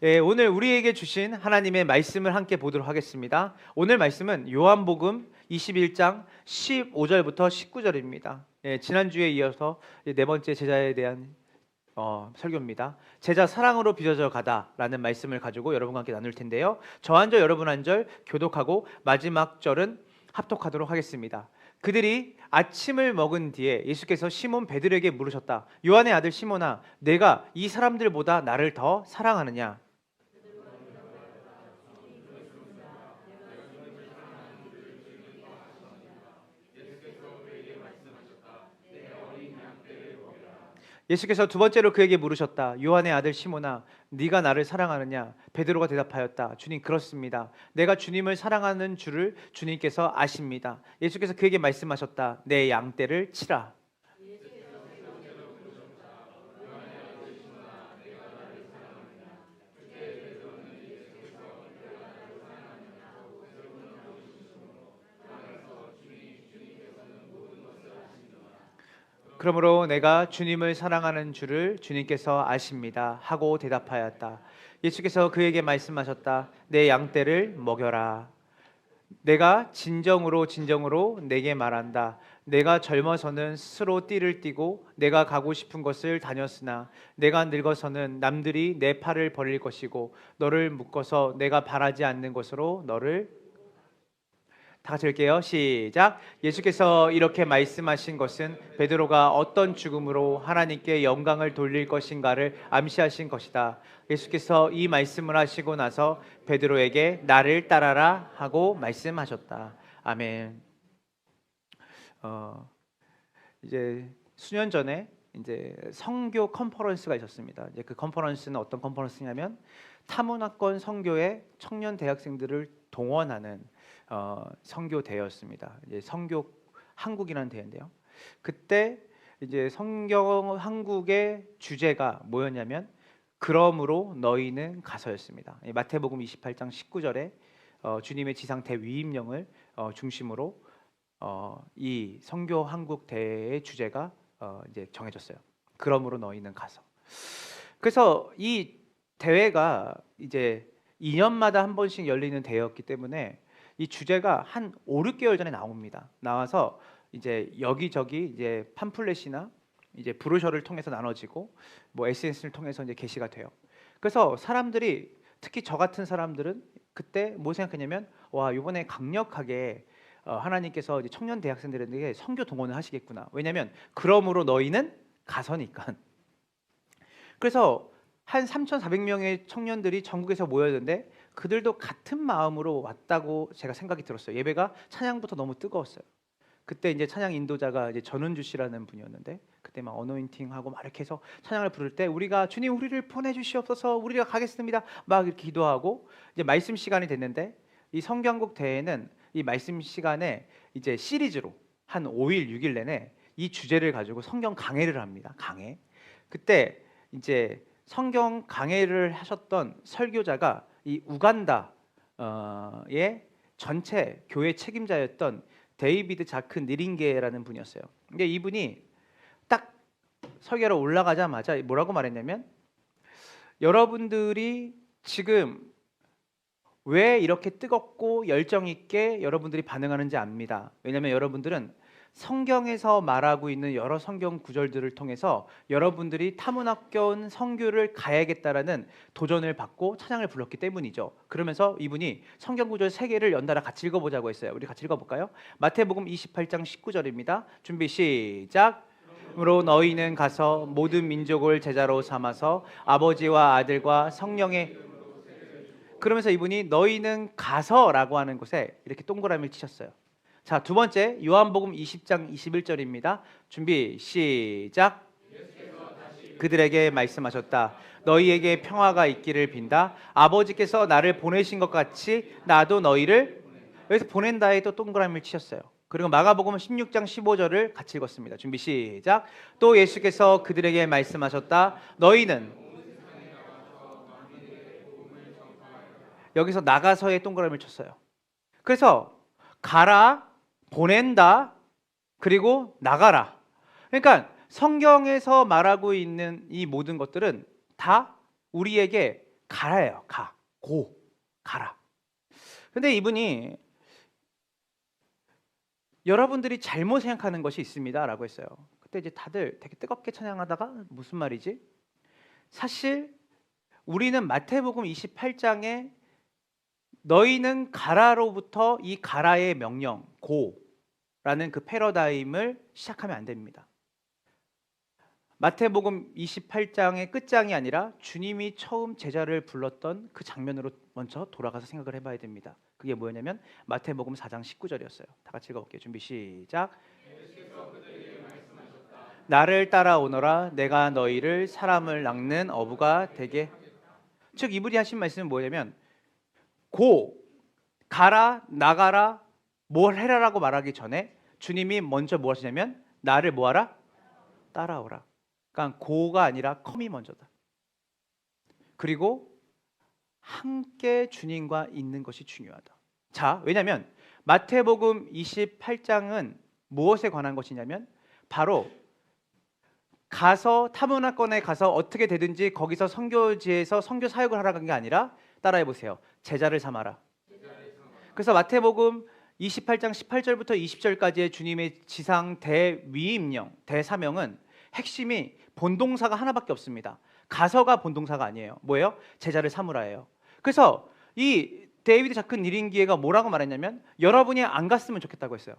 오늘 우리에게 주신 하나님의 말씀을 함께 보도록 하겠습니다. 오늘 말씀은 요한복음 21장 15절부터 19절입니다. 지난주에 이어서 네 번째 제자에 대한 설교입니다. 제자 사랑으로 빚어져 가다라는 말씀을 가지고 여러분과 함께 나눌 텐데요. 저 한 절 여러분 한 절 교독하고 마지막 절은 합독하도록 하겠습니다. 그들이 아침을 먹은 뒤에 예수께서 시몬 베드로에게 물으셨다. 요한의 아들 시몬아, 내가 이 사람들보다 나를 더 사랑하느냐? 예수께서 두 번째로 그에게 물으셨다. 요한의 아들 시몬아, 네가 나를 사랑하느냐? 베드로가 대답하였다. 주님, 그렇습니다. 내가 주님을 사랑하는 줄을 주님께서 아십니다. 예수께서 그에게 말씀하셨다. 내 양떼를 치라. 그러므로 내가 주님을 사랑하는 줄을 주님께서 아십니다. 하고 대답하였다. 예수께서 그에게 말씀하셨다. 내 양떼를 먹여라. 내가 진정으로 진정으로 내게 말한다. 내가 젊어서는 스스로 띠를 띠고 내가 가고 싶은 곳을 다녔으나 내가 늙어서는 남들이 내 팔을 벌릴 것이고 너를 묶어서 내가 바라지 않는 곳으로 너를 다 같이 할게요. 시작. 예수께서 이렇게 말씀하신 것은 베드로가 어떤 죽음으로 하나님께 영광을 돌릴 것인가를 암시하신 것이다. 예수께서 이 말씀을 하시고 나서 베드로에게 나를 따라라 하고 말씀하셨다. 아멘. 이제 수년 전에 이제 선교 컨퍼런스가 있었습니다. 이제 그 컨퍼런스는 어떤 컨퍼런스냐면 타문화권 선교의 청년 대학생들을 동원하는 선교 대회였습니다. 이제 선교 한국이라는 대회인데요. 그때 이제 성경 한국의 주제가 뭐였냐면 그러므로 너희는 가서였습니다. 마태복음 28장 19절에 주님의 지상 대위임령을 중심으로 이 선교 한국 대회의 주제가 이제 정해졌어요. 그러므로 너희는 가서. 그래서 이 대회가 이제 2년마다 한 번씩 열리는 대회였기 때문에 이 주제가 한 5, 6개월 전에 나옵니다. 나와서 이제 여기저기 이제 팜플렛이나 이제 브로셔를 통해서 나눠지고 뭐 SNS를 통해서 이제 게시가 돼요. 그래서 사람들이 특히 저 같은 사람들은 그때 뭐 생각했냐면 와, 이번에 강력하게 하나님께서 이제 청년 대학생들에게 선교 동원을 하시겠구나. 왜냐하면 그러므로 너희는 가서니까. 그래서 한 3,400명의 청년들이 전국에서 모였는데 그들도 같은 마음으로 왔다고 제가 생각이 들었어요. 예배가 찬양부터 너무 뜨거웠어요. 그때 이제 찬양 인도자가 이제 전은주 씨라는 분이었는데 그때 막 어노인팅하고 막 이렇게 해서 찬양을 부를 때 우리가 주님 우리를 보내주시옵소서 우리가 가겠습니다 막 이렇게 기도하고 이제 말씀 시간이 됐는데 이 성경국 대회는 이 말씀 시간에 이제 시리즈로 한 5일 6일 내내 이 주제를 가지고 성경 강해를 합니다. 강해. 그때 이제 성경 강해를 하셨던 설교자가 이 우간다의 전체 교회 책임자였던 데이비드 자크 니링게라는 분이었어요. 근데 이분이 딱 설교로 올라가자마자 뭐라고 말했냐면 여러분들이 지금 왜 이렇게 뜨겁고 열정 있게 여러분들이 반응하는지 압니다. 왜냐하면 여러분들은 성경에서 말하고 있는 여러 성경 구절들을 통해서 여러분들이 타문학교원 선교를 가야겠다라는 도전을 받고 찬양을 불렀기 때문이죠. 그러면서 이분이 성경 구절 3개를 연달아 같이 읽어보자고 했어요. 우리 같이 읽어볼까요? 마태복음 28장 19절입니다. 준비 시작. 그러므로 너희는 가서 모든 민족을 제자로 삼아서 아버지와 아들과 성령의 그러면서 이분이 너희는 가서라고 하는 곳에 이렇게 동그라미를 치셨어요. 자, 두 번째 요한복음 20장 21절입니다. 준비 시작. 그들에게 말씀하셨다. 너희에게 평화가 있기를 빈다. 아버지께서 나를 보내신 것 같이 나도 너희를 여기서 보낸다에 또 동그라미를 치셨어요. 그리고 마가복음 16장 15절을 같이 읽었습니다. 준비 시작. 또 예수께서 그들에게 말씀하셨다. 너희는 여기서 나가서의 동그라미를 쳤어요. 그래서 가라, 보낸다, 그리고 나가라. 그러니까 성경에서 말하고 있는 이 모든 것들은 다 우리에게 가라예요. 가라. 근데 이분이 여러분들이 잘못 생각하는 것이 있습니다라고 했어요. 그때 이제 다들 되게 뜨겁게 찬양하다가 무슨 말이지? 사실 우리는 마태복음 28장에 너희는 가라로부터 이 가라의 명령 고라는 그 패러다임을 시작하면 안 됩니다. 마태복음 28장의 끝장이 아니라 주님이 처음 제자를 불렀던 그 장면으로 먼저 돌아가서 생각을 해봐야 됩니다. 그게 뭐였냐면 마태복음 4장 19절이었어요. 다 같이 읽어볼게요. 준비 시작. 나를 따라오너라 내가 너희를 사람을 낚는 어부가 되게. 즉 이분이 하신 말씀은 뭐냐면 가라 나가라 뭘 해라라고 말하기 전에 주님이 먼저 뭐 하시냐면 나를 뭐하라? 따라오라. 그러니까 고가 아니라 컴이 먼저다. 그리고 함께 주님과 있는 것이 중요하다. 자, 왜냐하면 마태복음 28장은 무엇에 관한 것이냐면 바로 가서 타문화권에 가서 어떻게 되든지 거기서 선교지에서 선교 사역을 하라는 게 아니라 따라해 보세요. 제자를 삼아라. 그래서 마태복음 28장 18절부터 20절까지의 주님의 지상 대위임령, 대사명은 핵심이 본동사가 하나밖에 없습니다. 가서가 본동사가 아니에요. 뭐예요? 제자를 삼으라예요. 그래서 이 데이비드 자큰 니린기에가 뭐라고 말했냐면 여러분이 안 갔으면 좋겠다고 했어요.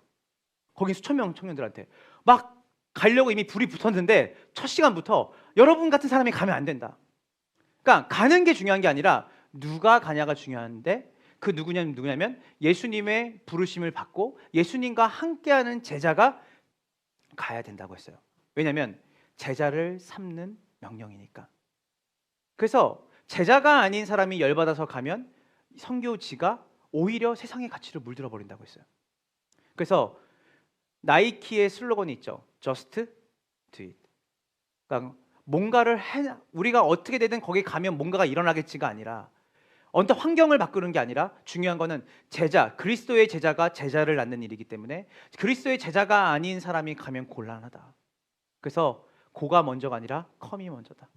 거기 수천 명 청년들한테 막 가려고 이미 불이 붙었는데 첫 시간부터 여러분 같은 사람이 가면 안 된다. 그러니까 가는 게 중요한 게 아니라 누가 가냐가 중요한데 그 누구냐면 예수님의 부르심을 받고 예수님과 함께하는 제자가 가야 된다고 했어요. 왜냐하면 제자를 삼는 명령이니까. 그래서 제자가 아닌 사람이 열받아서 가면 선교지가 오히려 세상의 가치를 물들어 버린다고 했어요. 그래서 나이키의 슬로건이 있죠. Just do it. 그러니까 뭔가를 우리가 어떻게 되든 거기 가면 뭔가가 일어나겠지가 아니라 어떤 환경을 바꾸는 게 아니라 중요한 거는 제자, 그리스도의 제자가 제자를 낳는 일이기 때문에 그리스도의 제자가 아닌 사람이 가면 곤란하다. 그래서 고가 먼저가 아니라 컴이 먼저다.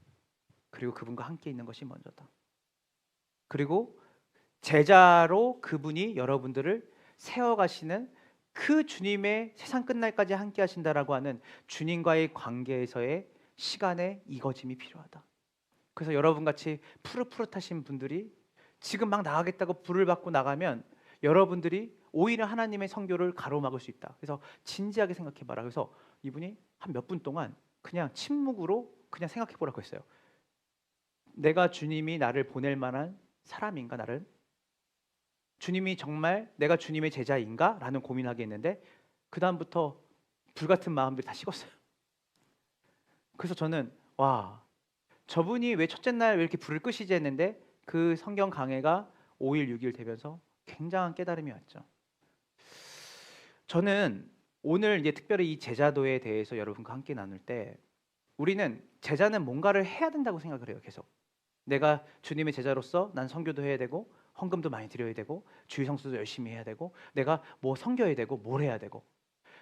그리고 그분과 함께 있는 것이 먼저다. 그리고 제자로 그분이 여러분들을 세워가시는 그 주님의 세상 끝날까지 함께 하신다라고 하는 주님과의 관계에서의 시간의 이거짐이 필요하다. 그래서 여러분같이 푸릇푸릇하신 분들이 지금 막 나가겠다고 불을 받고 나가면 여러분들이 오히려 하나님의 선교를 가로막을 수 있다. 그래서 진지하게 생각해봐라. 그래서 이분이 한 몇 분 동안 그냥 침묵으로 그냥 생각해보라고 했어요. 내가 주님이 나를 보낼 만한 사람인가 나를? 주님이 정말 내가 주님의 제자인가? 라는 고민하게 했는데 그 다음부터 불같은 마음들이 다 식었어요. 그래서 저는 와 저분이 왜 첫째 날 왜 이렇게 불을 끄시지 했는데 그 성경 강해가 5일 6일 되면서 굉장한 깨달음이 왔죠. 저는 오늘 이제 특별히 이 제자도에 대해서 여러분과 함께 나눌 때 우리는 제자는 뭔가를 해야 된다고 생각을 해요. 계속 내가 주님의 제자로서 난 선교도 해야 되고 헌금도 많이 드려야 되고 주의 성수도 열심히 해야 되고 내가 뭐 섬겨야 되고 뭘 해야 되고.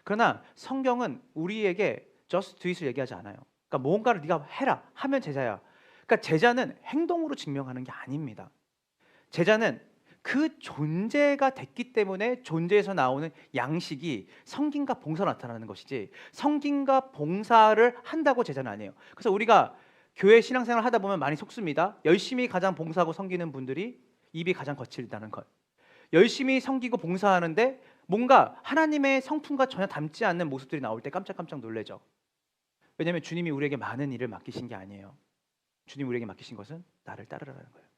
그러나 성경은 우리에게 just do it을 얘기하지 않아요. 그러니까 뭔가를 네가 해라 하면 제자야. 그러니까 제자는 행동으로 증명하는 게 아닙니다. 제자는 그 존재가 됐기 때문에 존재에서 나오는 양식이 성김과 봉사로 나타나는 것이지 성김과 봉사를 한다고 제자는 아니에요. 그래서 우리가 교회 신앙생활 하다 보면 많이 속습니다. 열심히 가장 봉사하고 섬기는 분들이 입이 가장 거칠다는 것. 열심히 섬기고 봉사하는데 뭔가 하나님의 성품과 전혀 닮지 않는 모습들이 나올 때 깜짝깜짝 놀라죠. 왜냐하면 주님이 우리에게 많은 일을 맡기신 게 아니에요. 주님이 우리에게 맡기신 것은 나를 따르라는 거예요.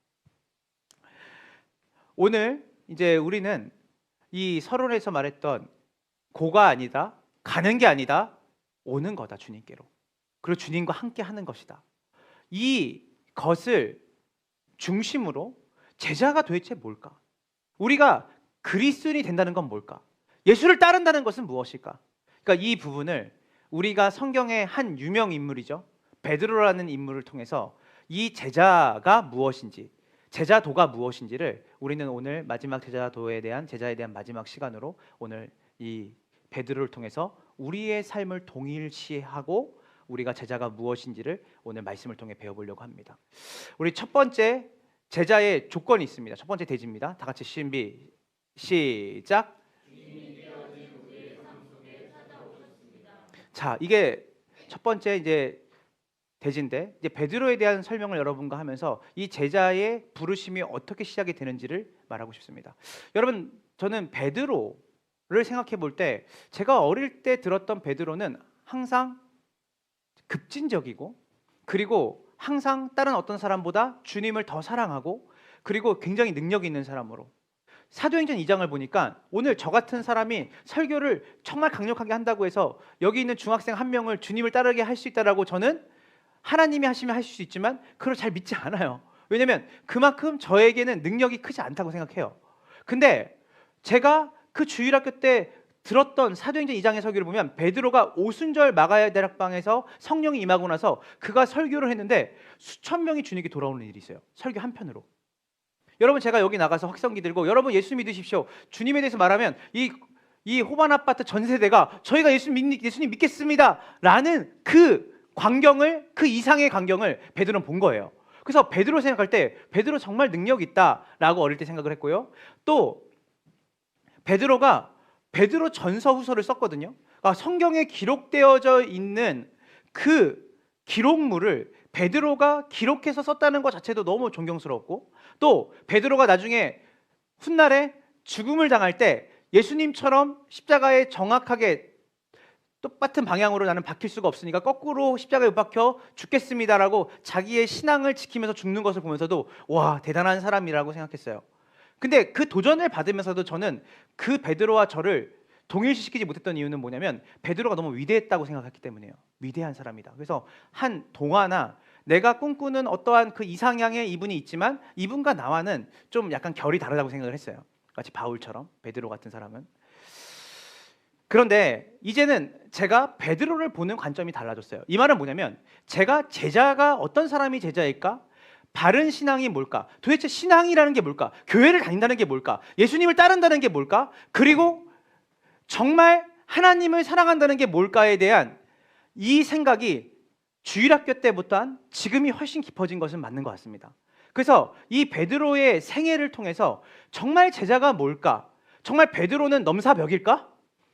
오늘 이제 우리는 이 서론에서 말했던 고가 아니다, 가는 게 아니다, 오는 거다 주님께로. 그리고 주님과 함께 하는 것이다. 이 것을 중심으로 제자가 도대체 뭘까? 우리가 그리스도인이 된다는 건 뭘까? 예수를 따른다는 것은 무엇일까? 그러니까 이 부분을 우리가 성경의 한 유명 인물이죠. 베드로라는 인물을 통해서 이 제자가 무엇인지, 제자도가 무엇인지를 우리는 오늘 마지막 제자에 대한 마지막 시간으로 오늘 이 베드로를 통해서 우리의 삶을 동일시하고 우리가 제자가 무엇인지를 오늘 말씀을 통해 배워보려고 합니다. 우리 첫 번째 제자의 조건이 있습니다. 첫 번째 대지입니다. 다 같이 준비 시작. 자, 이게 첫 번째 이제 대지인데, 이제 베드로에 대한 설명을 여러분과 하면서 이 제자의 부르심이 어떻게 시작이 되는지를 말하고 싶습니다. 여러분, 저는 베드로를 생각해 볼 때 제가 어릴 때 들었던 베드로는 항상 급진적이고, 그리고 항상 다른 어떤 사람보다 주님을 더 사랑하고, 그리고 굉장히 능력 있는 사람으로, 사도행전 2장을 보니까 오늘 저 같은 사람이 설교를 정말 강력하게 한다고 해서 여기 있는 중학생 한 명을 주님을 따르게 할 수 있다라고 저는 하나님이 하시면 하실 수 있지만 그걸 잘 믿지 않아요. 왜냐하면 그만큼 저에게는 능력이 크지 않다고 생각해요. 근데 제가 그 주일학교 때 들었던 사도행전 2장의 설교를 보면 베드로가 오순절 마가야 대락방에서 성령이 임하고 나서 그가 설교를 했는데 수천 명이 주님께 돌아오는 일이 있어요. 설교 한 편으로. 여러분, 제가 여기 나가서 확성기 들고 여러분 예수 믿으십시오, 주님에 대해서 말하면 이 호반 아파트 전 세대가 저희가 예수님 믿겠습니다 라는 그 광경을, 그 이상의 광경을 베드로는 본 거예요. 그래서 베드로 생각할 때 베드로 정말 능력 있다라고 어릴 때 생각을 했고요. 또 베드로가 베드로 전서 후서를 썼거든요. 그러니까 성경에 기록되어져 있는 그 기록물을 베드로가 기록해서 썼다는 것 자체도 너무 존경스럽고, 또 베드로가 나중에 훗날에 죽음을 당할 때 예수님처럼 십자가에 정확하게 똑같은 방향으로 나는 박힐 수가 없으니까 거꾸로 십자가에 못 박혀 죽겠습니다라고 자기의 신앙을 지키면서 죽는 것을 보면서도 와, 대단한 사람이라고 생각했어요. 근데 그 도전을 받으면서도 저는 그 베드로와 저를 동일시키지 못했던 이유는 뭐냐면 베드로가 너무 위대했다고 생각했기 때문이에요. 위대한 사람이다. 그래서 한 동화나 내가 꿈꾸는 어떠한 그 이상향의 이분이 있지만 이분과 나와는 좀 약간 결이 다르다고 생각을 했어요. 마치 바울처럼, 베드로 같은 사람은. 그런데 이제는 제가 베드로를 보는 관점이 달라졌어요. 이 말은 뭐냐면 제가 제자가 어떤 사람이 제자일까? 바른 신앙이 뭘까? 도대체 신앙이라는 게 뭘까? 교회를 다닌다는 게 뭘까? 예수님을 따른다는 게 뭘까? 그리고 정말 하나님을 사랑한다는 게 뭘까에 대한 이 생각이 주일학교 때부터 한 지금이 훨씬 깊어진 것은 맞는 것 같습니다. 그래서 이 베드로의 생애를 통해서 정말 제자가 뭘까? 정말 베드로는 넘사벽일까?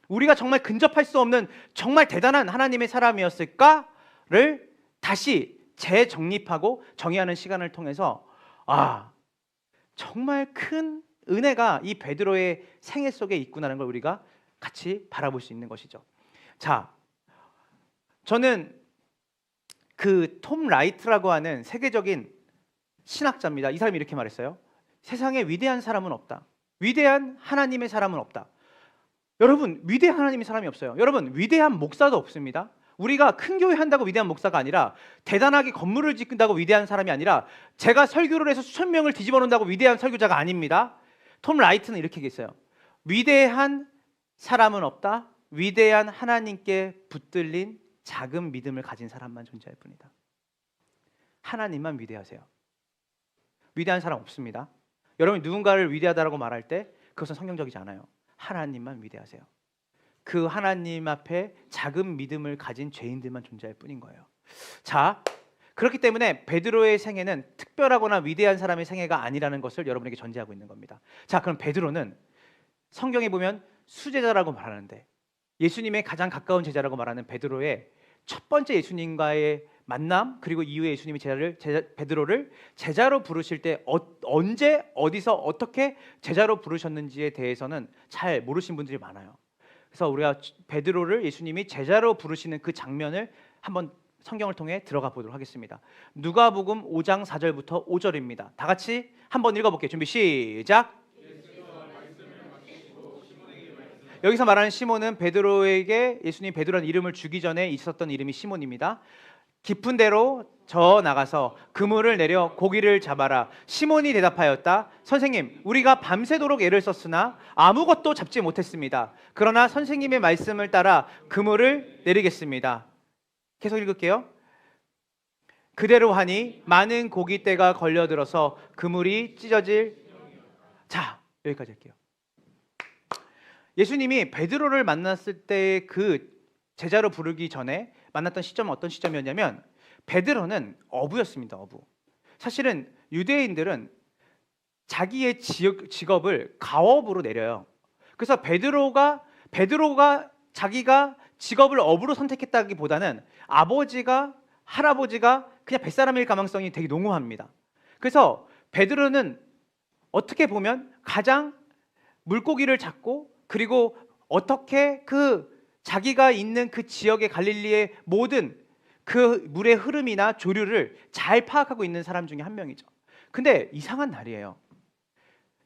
우리가 정말 근접할 수 없는 정말 대단한 하나님의 사람이었을까를 다시 재정립하고 정의하는 시간을 통해서 정말 큰 은혜가 이 베드로의 생애 속에 있구나라는 걸 우리가 같이 바라볼 수 있는 것이죠. 자, 저는 그 톰 라이트라고 하는 세계적인 신학자입니다. 이 사람이 이렇게 말했어요. 세상에 위대한 사람은 없다. 위대한 하나님의 사람은 없다. 여러분, 위대한 하나님의 사람이 없어요. 여러분, 위대한 목사도 없습니다. 우리가 큰 교회 한다고 위대한 목사가 아니라, 대단하게 건물을 짓는다고 위대한 사람이 아니라, 제가 설교를 해서 수천 명을 뒤집어 놓는다고 위대한 설교자가 아닙니다. 톰 라이트는 이렇게 얘기했어요. 위대한 사람은 없다. 위대한 하나님께 붙들린 작은 믿음을 가진 사람만 존재할 뿐이다. 하나님만 위대하세요. 위대한 사람 없습니다. 여러분이 누군가를 위대하다라고 말할 때 그것은 성경적이지 않아요. 하나님만 위대하세요. 그 하나님 앞에 작은 믿음을 가진 죄인들만 존재할 뿐인 거예요. 자, 그렇기 때문에 베드로의 생애는 특별하거나 위대한 사람의 생애가 아니라는 것을 여러분에게 전제하고 있는 겁니다. 자, 그럼 베드로는 성경에 보면 수제자라고 말하는데, 예수님의 가장 가까운 제자라고 말하는 베드로의 첫 번째 예수님과의 만남, 그리고 이후에 예수님이 베드로를 제자로 부르실 때 언제 어디서 어떻게 제자로 부르셨는지에 대해서는 잘 모르신 분들이 많아요. 그래서 우리가 베드로를 예수님이 제자로 부르시는 그 장면을 한번 성경을 통해 들어가 보도록 하겠습니다. 누가복음 5장 4절부터 5절입니다. 다 같이 한번 읽어볼게요. 준비 시작. 여기서 말하는 시몬은 베드로에게 예수님 베드로라는 이름을 주기 전에 있었던 이름이 시몬입니다. 깊은 데로 저 나가서 그물을 내려 고기를 잡아라. 시몬이 대답하였다. 선생님, 우리가 밤새도록 애를 썼으나 아무것도 잡지 못했습니다. 그러나 선생님의 말씀을 따라 그물을 내리겠습니다. 계속 읽을게요. 그대로 하니 많은 고깃대가 걸려들어서 그물이 찢어질. 자, 여기까지 할게요. 예수님이 베드로를 만났을 때 그 제자로 부르기 전에 만났던 시점은 어떤 시점이었냐면, 베드로는 어부였습니다. 어부. 사실은 유대인들은 자기의 직업을 가업으로 내려요. 그래서 베드로가 자기가 직업을 업으로 선택했다기보다는 아버지가 할아버지가 그냥 뱃사람일 가능성이 되게 농후합니다. 그래서 베드로는 어떻게 보면 가장 물고기를 잡고 그리고 어떻게 그 자기가 있는 그 지역의 갈릴리의 모든 그 물의 흐름이나 조류를 잘 파악하고 있는 사람 중에 한 명이죠. 근데 이상한 날이에요.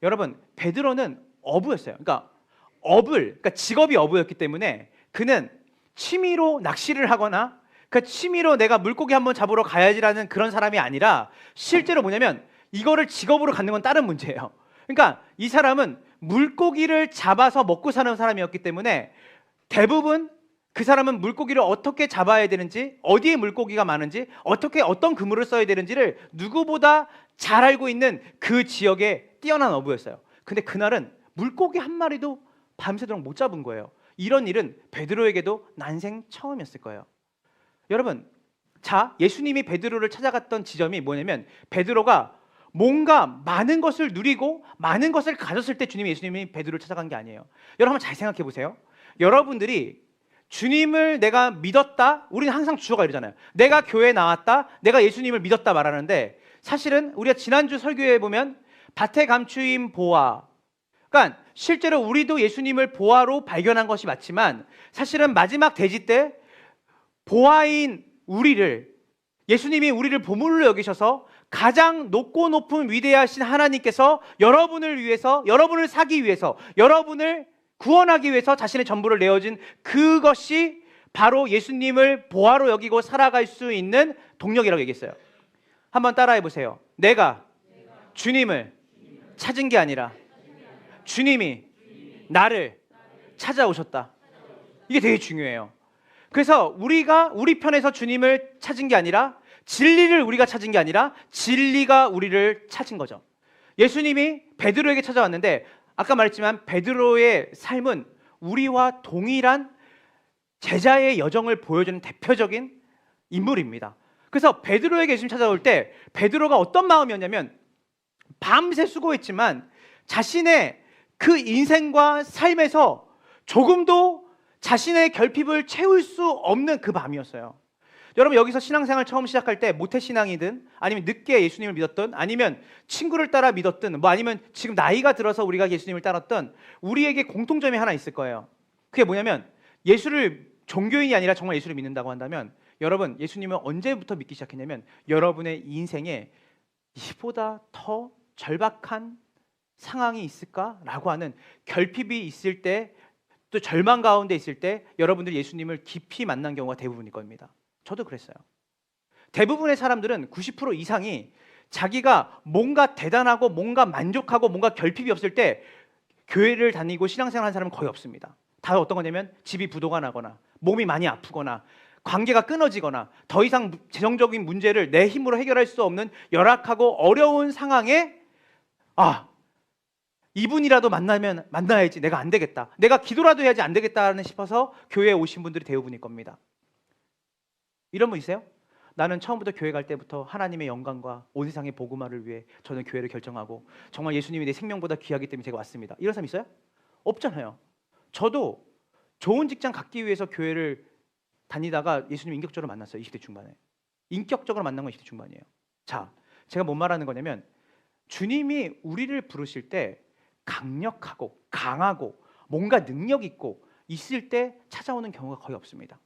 여러분, 베드로는 어부였어요. 그러니까 직업이 어부였기 때문에 그는 취미로 낚시를 하거나 그 취미로 내가 물고기 한번 잡으러 가야지라는 그런 사람이 아니라 실제로 뭐냐면 이거를 직업으로 갖는 건 다른 문제예요. 그러니까 이 사람은 물고기를 잡아서 먹고 사는 사람이었기 때문에 대부분 그 사람은 물고기를 어떻게 잡아야 되는지, 어디에 물고기가 많은지, 어떤 그물을 써야 되는지를 누구보다 잘 알고 있는 그 지역의 뛰어난 어부였어요. 근데 그날은 물고기 한 마리도 밤새도록 못 잡은 거예요. 이런 일은 베드로에게도 난생 처음이었을 거예요. 여러분, 자, 예수님이 베드로를 찾아갔던 지점이 뭐냐면 베드로가 뭔가 많은 것을 누리고 많은 것을 가졌을 때 예수님이 베드로를 찾아간 게 아니에요. 여러분 한번 잘 생각해 보세요. 여러분들이 주님을 내가 믿었다, 우리는 항상 주어가 이러잖아요. 내가 교회에 나왔다, 내가 예수님을 믿었다 말하는데 사실은 우리가 지난주 설교에 보면 밭에 감추인 보화, 그러니까 실제로 우리도 예수님을 보화로 발견한 것이 맞지만 사실은 마지막 대지 때 보화인 우리를, 예수님이 우리를 보물로 여기셔서 가장 높고 높은 위대하신 하나님께서 여러분을 위해서, 여러분을 사기 위해서, 여러분을 구원하기 위해서 자신의 전부를 내어준 그것이 바로 예수님을 보화로 여기고 살아갈 수 있는 동력이라고 얘기했어요. 한번 따라해 보세요. 내가 주님을 찾은 게 아니라 주님이 나를 찾아오셨다. 이게 되게 중요해요. 그래서 우리 편에서 주님을 찾은 게 아니라 진리를 우리가 찾은 게 아니라 진리가 우리를 찾은 거죠. 예수님이 베드로에게 찾아왔는데 아까 말했지만 베드로의 삶은 우리와 동일한 제자의 여정을 보여주는 대표적인 인물입니다. 그래서 베드로에게 예수님 찾아올 때 베드로가 어떤 마음이었냐면 밤새 수고했지만 자신의 그 인생과 삶에서 조금도 자신의 결핍을 채울 수 없는 그 밤이었어요. 여러분 여기서 신앙생활 처음 시작할 때 모태신앙이든 아니면 늦게 예수님을 믿었든 아니면 친구를 따라 믿었든 뭐 아니면 지금 나이가 들어서 우리가 예수님을 따랐던 우리에게 공통점이 하나 있을 거예요. 그게 뭐냐면 예수를 종교인이 아니라 정말 예수를 믿는다고 한다면 여러분 예수님을 언제부터 믿기 시작했냐면 여러분의 인생에 이보다 더 절박한 상황이 있을까라고 하는 결핍이 있을 때 또 절망 가운데 있을 때 여러분들이 예수님을 깊이 만난 경우가 대부분일 겁니다. 저도 그랬어요. 대부분의 사람들은 90% 이상이 자기가 뭔가 대단하고 뭔가 만족하고 뭔가 결핍이 없을 때 교회를 다니고 신앙생활 하는 사람은 거의 없습니다. 다 어떤 거냐면 집이 부도가 나거나 몸이 많이 아프거나 관계가 끊어지거나 더 이상 재정적인 문제를 내 힘으로 해결할 수 없는 열악하고 어려운 상황에 이분이라도 만나야지, 내가 안 되겠다, 내가 기도라도 해야지 안 되겠다는 싶어서 교회에 오신 분들이 대부분일 겁니다. 이런 분 있어요? 나는 처음부터 교회 갈 때부터 하나님의 영광과 온 세상의 복음화를 위해 저는 교회를 결정하고 정말 예수님이 내 생명보다 귀하기 때문에 제가 왔습니다. 이런 사람 있어요? 없잖아요. 저도 좋은 직장 갖기 위해서 교회를 다니다가 예수님 인격적으로 만났어요. 20대 중반에. 인격적으로 만난 건 20대 중반이에요. 자, 제가 뭔 말하는 거냐면 주님이 우리를 부르실 때 강력하고 강하고 뭔가 능력 있고 있을 때 찾아오는 경우가 거의 없습니다.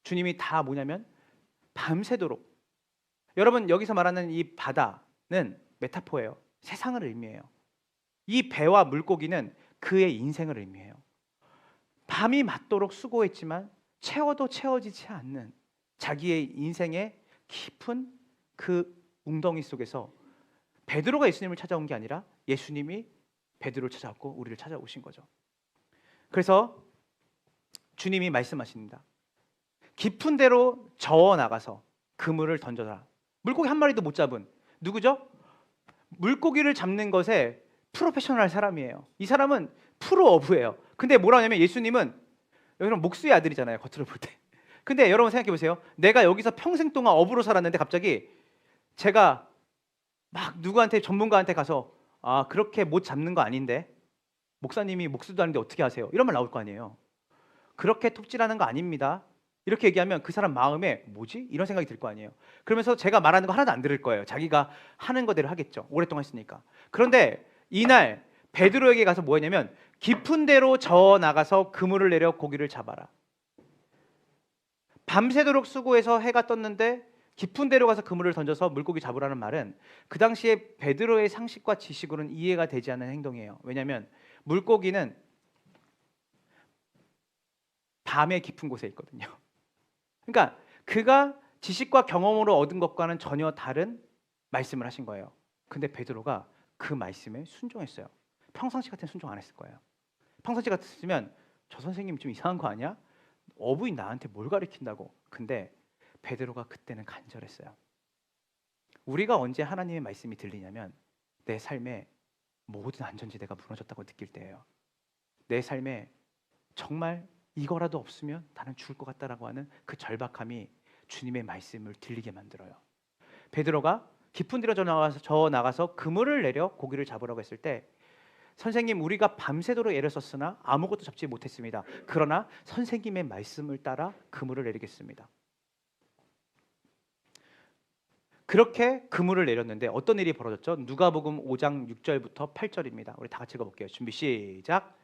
주님이 다 뭐냐면 밤새도록, 여러분 여기서 말하는 이 바다는 메타포예요. 세상을 의미해요. 이 배와 물고기는 그의 인생을 의미해요. 밤이 맞도록 수고했지만 채워도 채워지지 않는 자기의 인생의 깊은 그 웅덩이 속에서 베드로가 예수님을 찾아온 게 아니라 예수님이 베드로를 찾아왔고 우리를 찾아오신 거죠. 그래서 주님이 말씀하십니다. 깊은 데로 저어 나가서 그물을 던져라. 물고기 한 마리도 못 잡은 누구죠? 물고기를 잡는 것에 프로페셔널 사람이에요. 이 사람은 프로 어부예요. 근데 뭐라 하냐면 예수님은 여러분 목수의 아들이잖아요, 겉으로 볼 때. 근데 여러분 생각해 보세요. 내가 여기서 평생 동안 어부로 살았는데 갑자기 제가 막 누구한테 전문가한테 가서 아 그렇게 못 잡는 거 아닌데 목사님이 목수도 하는데 어떻게 하세요? 이런 말 나올 거 아니에요. 그렇게 톱질하는 거 아닙니다. 이렇게 얘기하면 그 사람 마음에 뭐지? 이런 생각이 들 거 아니에요. 그러면서 제가 말하는 거 하나도 안 들을 거예요. 자기가 하는 거대로 하겠죠. 오랫동안 했으니까. 그런데 이날 베드로에게 가서 뭐 했냐면 깊은 데로 저어 나가서 그물을 내려 고기를 잡아라. 밤새도록 수고해서 해가 떴는데 깊은 데로 가서 그물을 던져서 물고기 잡으라는 말은 그 당시에 베드로의 상식과 지식으로는 이해가 되지 않는 행동이에요. 왜냐하면 물고기는 밤에 깊은 곳에 있거든요. 그러니까 그가 지식과 경험으로 얻은 것과는 전혀 다른 말씀을 하신 거예요. 근데 베드로가 그 말씀에 순종했어요. 평상시 같은 순종 안 했을 거예요. 평상시 같았으면 저 선생님 좀 이상한 거 아니야? 어부인 나한테 뭘 가르친다고. 근데 베드로가 그때는 간절했어요. 우리가 언제 하나님의 말씀이 들리냐면 내 삶에 모든 안전지대가 무너졌다고 느낄 때예요. 내 삶에 정말 이거라도 없으면 나는 죽을 것 같다라고 하는 그 절박함이 주님의 말씀을 들리게 만들어요. 베드로가 깊은 데로 저 나가서 그물을 내려 고기를 잡으라고 했을 때 선생님 우리가 밤새도록 애를 썼으나 아무것도 잡지 못했습니다. 그러나 선생님의 말씀을 따라 그물을 내리겠습니다. 그렇게 그물을 내렸는데 어떤 일이 벌어졌죠? 누가복음 5장 6절부터 8절입니다. 우리 다 같이 읽어볼게요. 준비 시작.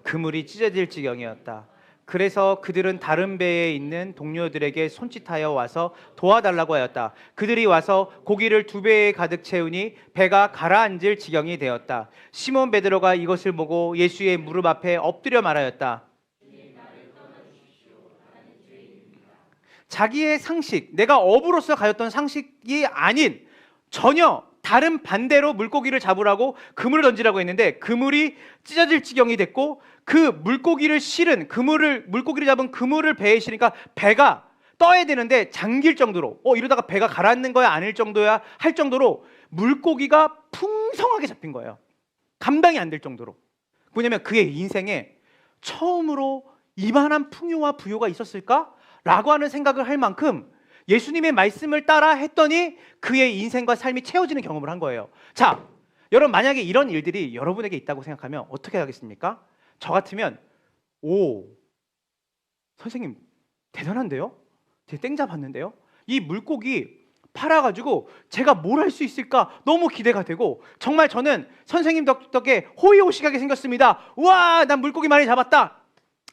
그물이 찢어질 지경이었다. 그래서 그들은 다른 배에 있는 동료들에게 손짓하여 와서 도와달라고 하였다. 그들이 와서 고기를 2배에 가득 채우니 배가 가라앉을 지경이 되었다. 시몬 베드로가 이것을 보고 예수의 무릎 앞에 엎드려 말하였다. 자기의 상식, 내가 어부로서 가졌던 상식이 아닌 전혀 다른 반대로 물고기를 잡으라고 그물을 던지라고 했는데 그물이 찢어질 지경이 됐고 그 물고기를 실은 물고기를 잡은 그물을 배에 실으니까 배가 떠야 되는데 잠길 정도로 이러다가 배가 가라앉는 거야 아닐 정도야 할 정도로 물고기가 풍성하게 잡힌 거예요. 감당이 안 될 정도로. 뭐냐면 그의 인생에 처음으로 이만한 풍요와 부요가 있었을까? 라고 하는 생각을 할 만큼 예수님의 말씀을 따라 했더니 그의 인생과 삶이 채워지는 경험을 한 거예요. 자, 여러분 만약에 이런 일들이 여러분에게 있다고 생각하면 어떻게 하겠습니까? 저 같으면 오, 선생님 대단한데요? 제가 땡 잡았는데요? 이 물고기 팔아가지고 제가 뭘 할 수 있을까 너무 기대가 되고 정말 저는 선생님 덕에 호의호식하게 생겼습니다. 우와, 난 물고기 많이 잡았다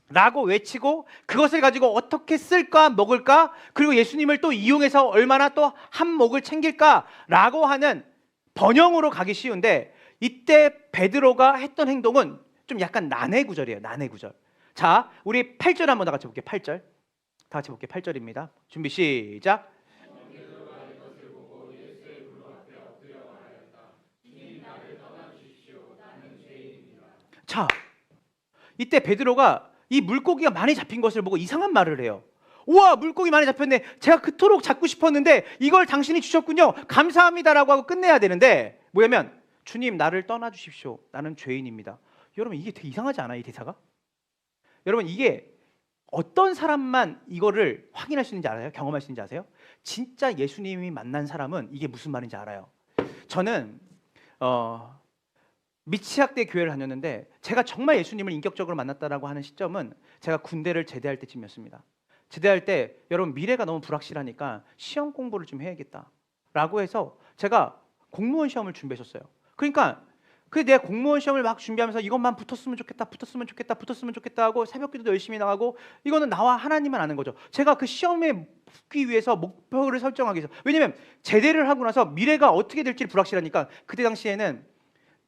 라고 외치고 그것을 가지고 어떻게 쓸까 먹을까 그리고 예수님을 또 이용해서 얼마나 또 한 몫을 챙길까 라고 하는 번영으로 가기 쉬운데 이때 베드로가 했던 행동은 좀 약간 난해 구절이에요. 난해 구절. 자, 우리 8절 한번 다 같이 볼게요. 8절 다 같이 볼게요. 8절입니다. 준비 시작. 자, 이때 베드로가 이 물고기가 많이 잡힌 것을 보고 이상한 말을 해요. 우와, 물고기 많이 잡혔네. 제가 그토록 잡고 싶었는데 이걸 당신이 주셨군요. 감사합니다라고 하고 끝내야 되는데 뭐냐면 주님 나를 떠나주십시오. 나는 죄인입니다. 여러분 이게 되게 이상하지 않아요? 이 대사가? 여러분 이게 어떤 사람만 이거를 확인할 수 있는지 알아요? 경험할 수 있는지 아세요? 진짜 예수님이 만난 사람은 이게 무슨 말인지 알아요. 저는 미취학대 교회를 다녔는데 제가 정말 예수님을 인격적으로 만났다라고 하는 시점은 제가 군대를 제대할 때쯤이었습니다. 제대할 때 여러분 미래가 너무 불확실하니까 시험 공부를 좀 해야겠다라고 해서 제가 공무원 시험을 준비했었어요. 그러니까 내가 공무원 시험을 막 준비하면서 이것만 붙었으면 좋겠다 하고 새벽기도도 열심히 나가고 이거는 나와 하나님만 아는 거죠. 제가 그 시험에 붙기 위해서 목표를 설정하기 위해서 왜냐면 제대를 하고 나서 미래가 어떻게 될지 불확실하니까 그때 당시에는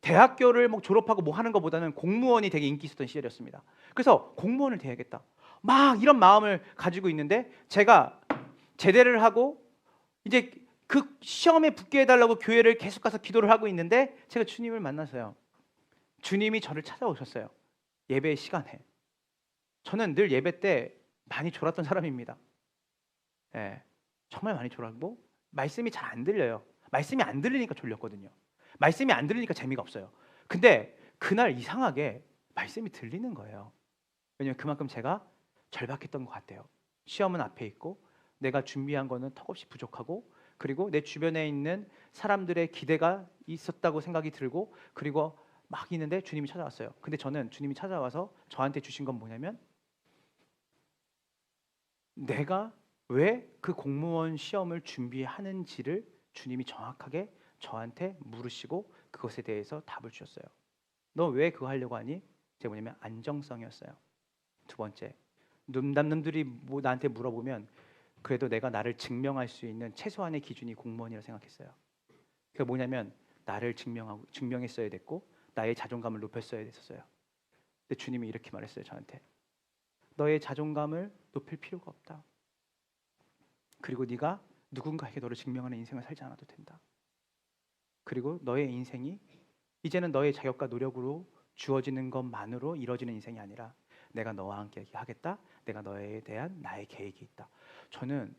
대학교를 뭐 졸업하고 뭐 하는 것보다는 공무원이 되게 인기 있었던 시절이었습니다. 그래서 공무원을 돼야겠다. 막 이런 마음을 가지고 있는데 제가 제대를 하고 이제 그 시험에 붙게 해달라고 교회를 계속 가서 기도를 하고 있는데 제가 주님을 만나서요. 주님이 저를 찾아오셨어요. 예배 시간에. 저는 늘 예배 때 많이 졸았던 사람입니다. 예, 정말 많이 졸았고 말씀이 잘 안 들려요. 말씀이 안 들리니까 졸렸거든요. 말씀이 안 들리니까 재미가 없어요. 근데 그날 이상하게 말씀이 들리는 거예요. 왜냐면 그만큼 제가 절박했던 것 같아요. 시험은 앞에 있고 내가 준비한 거는 턱없이 부족하고 그리고 내 주변에 있는 사람들의 기대가 있었다고 생각이 들고, 그리고 막 있는데 주님이 찾아왔어요. 근데 저는 주님이 찾아와서 저한테 주신 건 뭐냐면, 내가 왜 그 공무원 시험을 준비하는지를 주님이 정확하게 저한테 물으시고 그것에 대해서 답을 주셨어요. 너 왜 그거 하려고 하니? 제가 뭐냐면 안정성이었어요. 두 번째, 남들이 뭐 나한테 물어보면 그래도 내가 나를 증명할 수 있는 최소한의 기준이 공무원이라고 생각했어요. 그게 뭐냐면 나를 증명했어야 됐고 나의 자존감을 높였어야 됐었어요. 근데 주님이 이렇게 말했어요. 저한테 너의 자존감을 높일 필요가 없다. 그리고 네가 누군가에게 너를 증명하는 인생을 살지 않아도 된다. 그리고 너의 인생이 이제는 너의 자격과 노력으로 주어지는 것만으로 이루어지는 인생이 아니라 내가 너와 함께 하겠다. 내가 너에 대한 나의 계획이 있다. 저는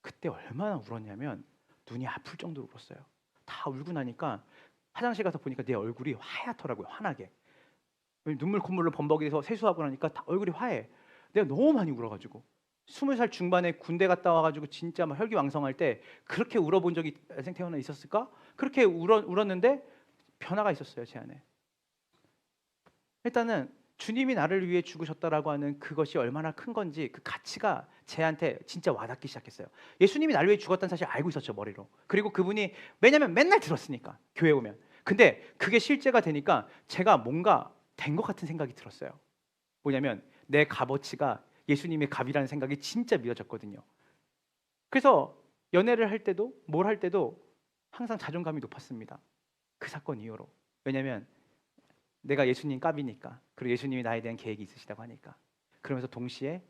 그때 얼마나 울었냐면 눈이 아플 정도로 울었어요. 다 울고 나니까 화장실 가서 보니까 내 얼굴이 하얗더라고요. 환하게. 눈물 콧물로 범벅이돼서 세수하고 나니까 다 얼굴이 화해. 내가 너무 많이 울어가지고 20살 중반에 군대 갔다 와가지고 진짜 막 혈기왕성할 때 그렇게 울어본 적이 인생 태어나 있었을까? 그렇게 울었는데 변화가 있었어요. 제 안에. 일단은 주님이 나를 위해 죽으셨다라고 하는 그것이 얼마나 큰 건지 그 가치가 제한테 진짜 와닿기 시작했어요. 예수님이 나를 위해 죽었다는 사실 알고 있었죠, 머리로. 그리고 그분이, 왜냐면 맨날 들었으니까, 교회 오면. 근데 그게 실제가 되니까 제가 뭔가 된 것 같은 생각이 들었어요. 뭐냐면 내 값어치가 예수님의 값이라는 생각이 진짜 믿어졌거든요. 그래서 연애를 할 때도 뭘 할 때도 항상 자존감이 높았습니다. 그 사건 이후로. 왜냐면 내가 예수님 값이니까, 그리고 예수님이 나에 대한 계획이 있으시다고 하니까. 그러면서 동시에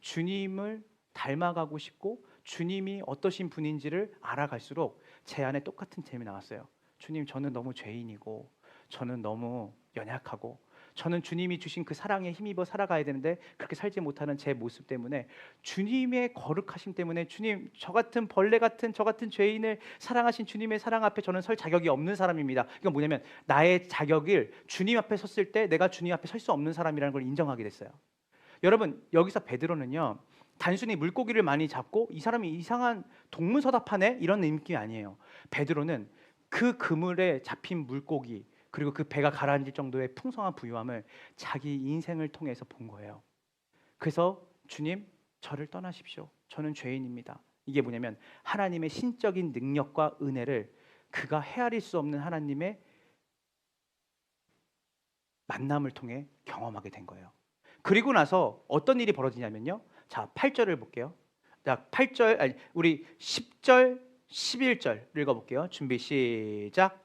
주님을 닮아가고 싶고 주님이 어떠신 분인지를 알아갈수록 제 안에 똑같은 잼이 나왔어요. 주님, 저는 너무 죄인이고 저는 너무 연약하고 저는 주님이 주신 그 사랑에 힘입어 살아가야 되는데 그렇게 살지 못하는 제 모습 때문에, 주님의 거룩하심 때문에, 주님, 저 같은 벌레 같은 저 같은 죄인을 사랑하신 주님의 사랑 앞에 저는 설 자격이 없는 사람입니다. 이건 뭐냐면 나의 자격을 주님 앞에 섰을 때 내가 주님 앞에 설 수 없는 사람이라는 걸 인정하게 됐어요. 여러분, 여기서 베드로는요, 단순히 물고기를 많이 잡고 이 사람이 이상한 동문서답하네 이런 느낌이 아니에요. 베드로는 그 그물에 잡힌 물고기, 그리고 그 배가 가라앉을 정도의 풍성한 부유함을 자기 인생을 통해서 본 거예요. 그래서 주님, 저를 떠나십시오. 저는 죄인입니다. 이게 뭐냐면 하나님의 신적인 능력과 은혜를 그가 헤아릴 수 없는 하나님의 만남을 통해 경험하게 된 거예요. 그리고 나서 어떤 일이 벌어지냐면요. 자, 8절을 볼게요. 자, 8절, 우리 10절, 11절 읽어볼게요. 준비 시작.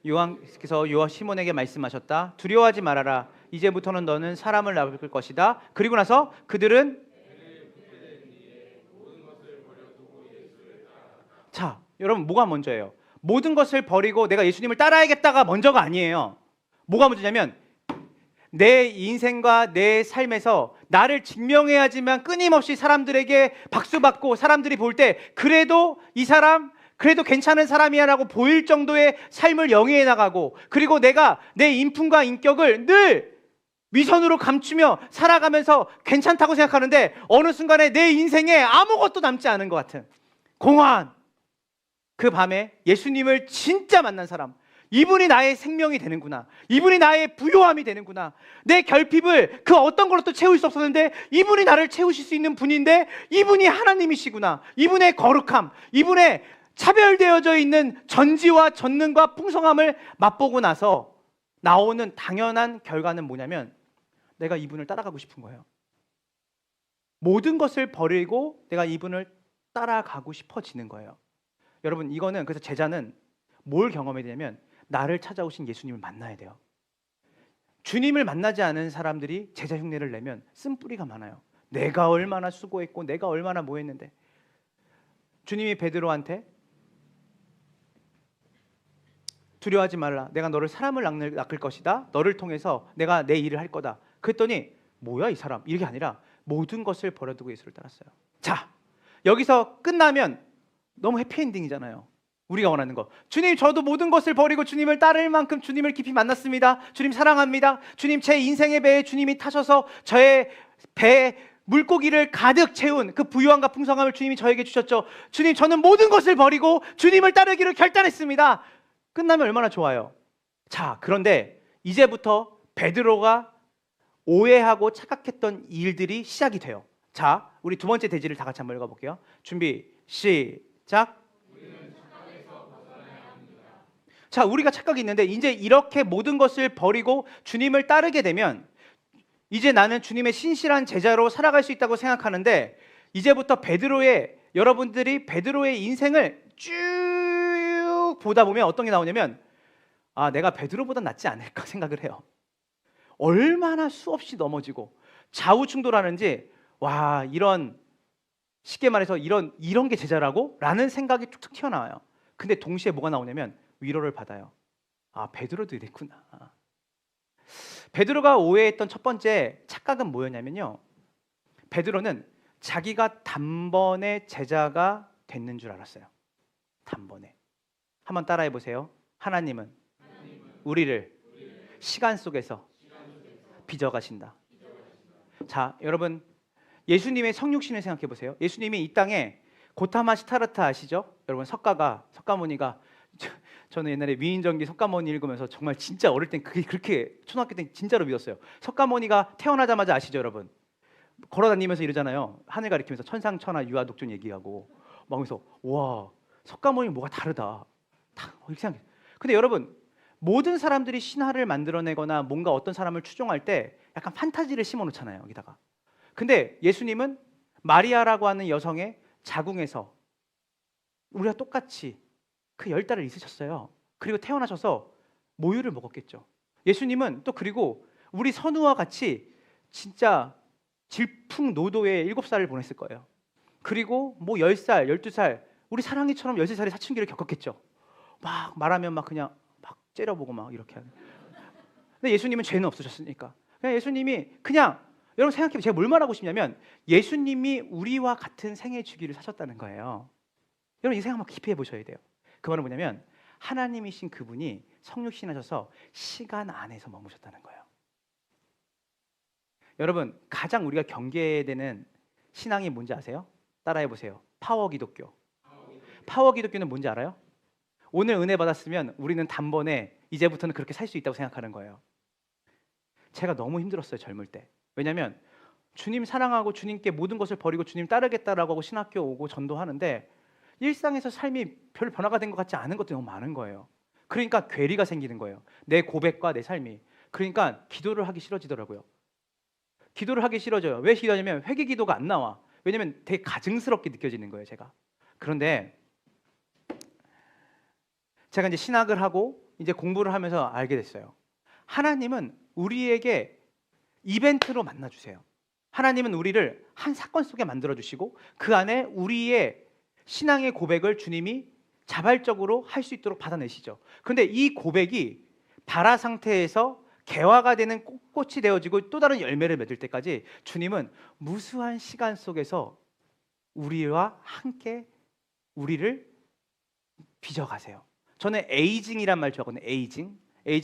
요한께서 시몬에게 말씀하셨다. 두려워하지 말아라. 이제부터는 너는 사람을 낚을 것이다. 그리고 나서 그들은, 자, 여러분, 뭐가 먼저예요? 모든 것을 버리고 내가 예수님을 따라야겠다가 먼저가 아니에요. 뭐가 먼저냐면 내 인생과 내 삶에서 나를 증명해야지만 끊임없이 사람들에게 박수받고 사람들이 볼 때 그래도 이 사람 그래도 괜찮은 사람이야 라고 보일 정도의 삶을 영위해 나가고, 그리고 내가 내 인품과 인격을 늘 위선으로 감추며 살아가면서 괜찮다고 생각하는데 어느 순간에 내 인생에 아무것도 남지 않은 것 같은 공허한 그 밤에 예수님을 진짜 만난 사람, 이분이 나의 생명이 되는구나, 이분이 나의 부요함이 되는구나, 내 결핍을 그 어떤 걸로도 채울 수 없었는데 이분이 나를 채우실 수 있는 분인데 이분이 하나님이시구나, 이분의 거룩함, 이분의 차별되어져 있는 전지와 전능과 풍성함을 맛보고 나서 나오는 당연한 결과는 뭐냐면 내가 이분을 따라가고 싶은 거예요. 모든 것을 버리고 내가 이분을 따라가고 싶어지는 거예요. 여러분, 이거는 그래서 제자는 뭘 경험해야 되냐면 나를 찾아오신 예수님을 만나야 돼요. 주님을 만나지 않은 사람들이 제자 흉내를 내면 쓴뿌리가 많아요. 내가 얼마나 수고했고 내가 얼마나 뭐 했는데. 주님이 베드로한테 두려워하지 말라. 내가 너를 사람을 낚을 것이다. 너를 통해서 내가 내 일을 할 거다. 그랬더니 뭐야 이 사람, 이게 아니라 모든 것을 버려두고 예수를 따랐어요. 자, 여기서 끝나면 너무 해피엔딩이잖아요. 우리가 원하는 거. 주님, 저도 모든 것을 버리고 주님을 따를 만큼 주님을 깊이 만났습니다. 주님 사랑합니다. 주님, 제 인생의 배에 주님이 타셔서 저의 배에 물고기를 가득 채운 그 부유함과 풍성함을 주님이 저에게 주셨죠. 주님, 저는 모든 것을 버리고 주님을 따르기로 결단했습니다. 끝나면 얼마나 좋아요. 자, 그런데 이제부터 베드로가 오해하고 착각했던 일들이 시작이 돼요. 자, 우리 두 번째 대지를 다 같이 한번 읽어볼게요. 준비, 시작. 자, 우리가 착각이 있는데 이제 이렇게 모든 것을 버리고 주님을 따르게 되면 이제 나는 주님의 신실한 제자로 살아갈 수 있다고 생각하는데, 이제부터 여러분들이 베드로의 인생을 쭉 보다 보면 어떤 게 나오냐면, 아, 내가 베드로보다 낫지 않을까 생각을 해요. 얼마나 수없이 넘어지고 좌우충돌하는지, 와, 쉽게 말해서 이런 게 제자라고? 라는 생각이 툭툭 튀어나와요. 근데 동시에 뭐가 나오냐면 위로를 받아요. 아, 베드로도 이랬구나. 베드로가 오해했던 첫 번째 착각은 뭐였냐면요, 베드로는 자기가 단번에 제자가 됐는 줄 알았어요. 단번에. 한번 따라해 보세요. 하나님은 우리를 시간 속에서 빚어가신다. 자, 여러분, 예수님의 성육신을 생각해 보세요. 예수님이 이 땅에 고타마 시타르타 아시죠? 여러분, 석가모니가 저는 옛날에 위인전기 석가모니 읽으면서 정말 진짜 어릴 땐 그게 그렇게, 초등학교 때 진짜로 믿었어요. 석가모니가 태어나자마자 아시죠, 여러분? 걸어다니면서 이러잖아요. 하늘 가리키면서 천상천하 유아독존 얘기하고 막 그래서 와, 석가모니 뭐가 다르다. 이렇게 생각해요. 근데 여러분, 모든 사람들이 신화를 만들어내거나 뭔가 어떤 사람을 추종할 때 약간 판타지를 심어놓잖아요, 여기다가. 근데 예수님은 마리아라고 하는 여성의 자궁에서 우리가 똑같이 그 10달을 있으셨어요. 그리고 태어나셔서 모유를 먹었겠죠. 예수님은 또 그리고 우리 선우와 같이 진짜 질풍노도의 7살을 보냈을 거예요. 그리고 뭐 10살, 12살, 우리 사랑이처럼 13살의 사춘기를 겪었겠죠. 막 말하면 막 그냥 막 째려보고 막 이렇게 하는. 근데 예수님은 죄는 없으셨으니까 그냥 예수님이 그냥, 여러분 생각해보세요. 제가 뭘 말하고 싶냐면 예수님이 우리와 같은 생애 주기를 사셨다는 거예요. 여러분 이 생각 한번 깊이 해보셔야 돼요. 그 말은 뭐냐면 하나님이신 그분이 성육신하셔서 시간 안에서 머무셨다는 거예요. 여러분, 가장 우리가 경계되는 신앙이 뭔지 아세요? 따라해보세요. 파워 기독교. 파워 기독교는 뭔지 알아요? 오늘 은혜 받았으면 우리는 단번에 이제부터는 그렇게 살 수 있다고 생각하는 거예요. 제가 너무 힘들었어요, 젊을 때. 왜냐하면 주님 사랑하고 주님께 모든 것을 버리고 주님 따르겠다라고 하고 신학교 오고 전도하는데 일상에서 삶이 별 변화가 된 것 같지 않은 것들이 너무 많은 거예요. 그러니까 괴리가 생기는 거예요. 내 고백과 내 삶이. 그러니까 기도를 하기 싫어지더라고요. 기도를 하기 싫어져요. 왜 싫어하냐면 회개 기도가 안 나와. 왜냐면 되게 가증스럽게 느껴지는 거예요, 제가. 그런데 제가 이제 신학을 하고 이제 공부를 하면서 알게 됐어요. 하나님은 우리에게 이벤트로 만나주세요. 하나님은 우리를 한 사건 속에 만들어주시고 그 안에 우리의 신앙의 고백을 주님이 자발적으로 할 수 있도록 받아내시죠. 그런데 이 고백이 발화 상태에서 개화가 되는 꽃이 되어지고 또 다른 열매를 맺을 때까지 주님은 무수한 시간 속에서 우리와 함께 우리를 빚어가세요. 저는 에이징이란 말 좋아하거든요. 에이징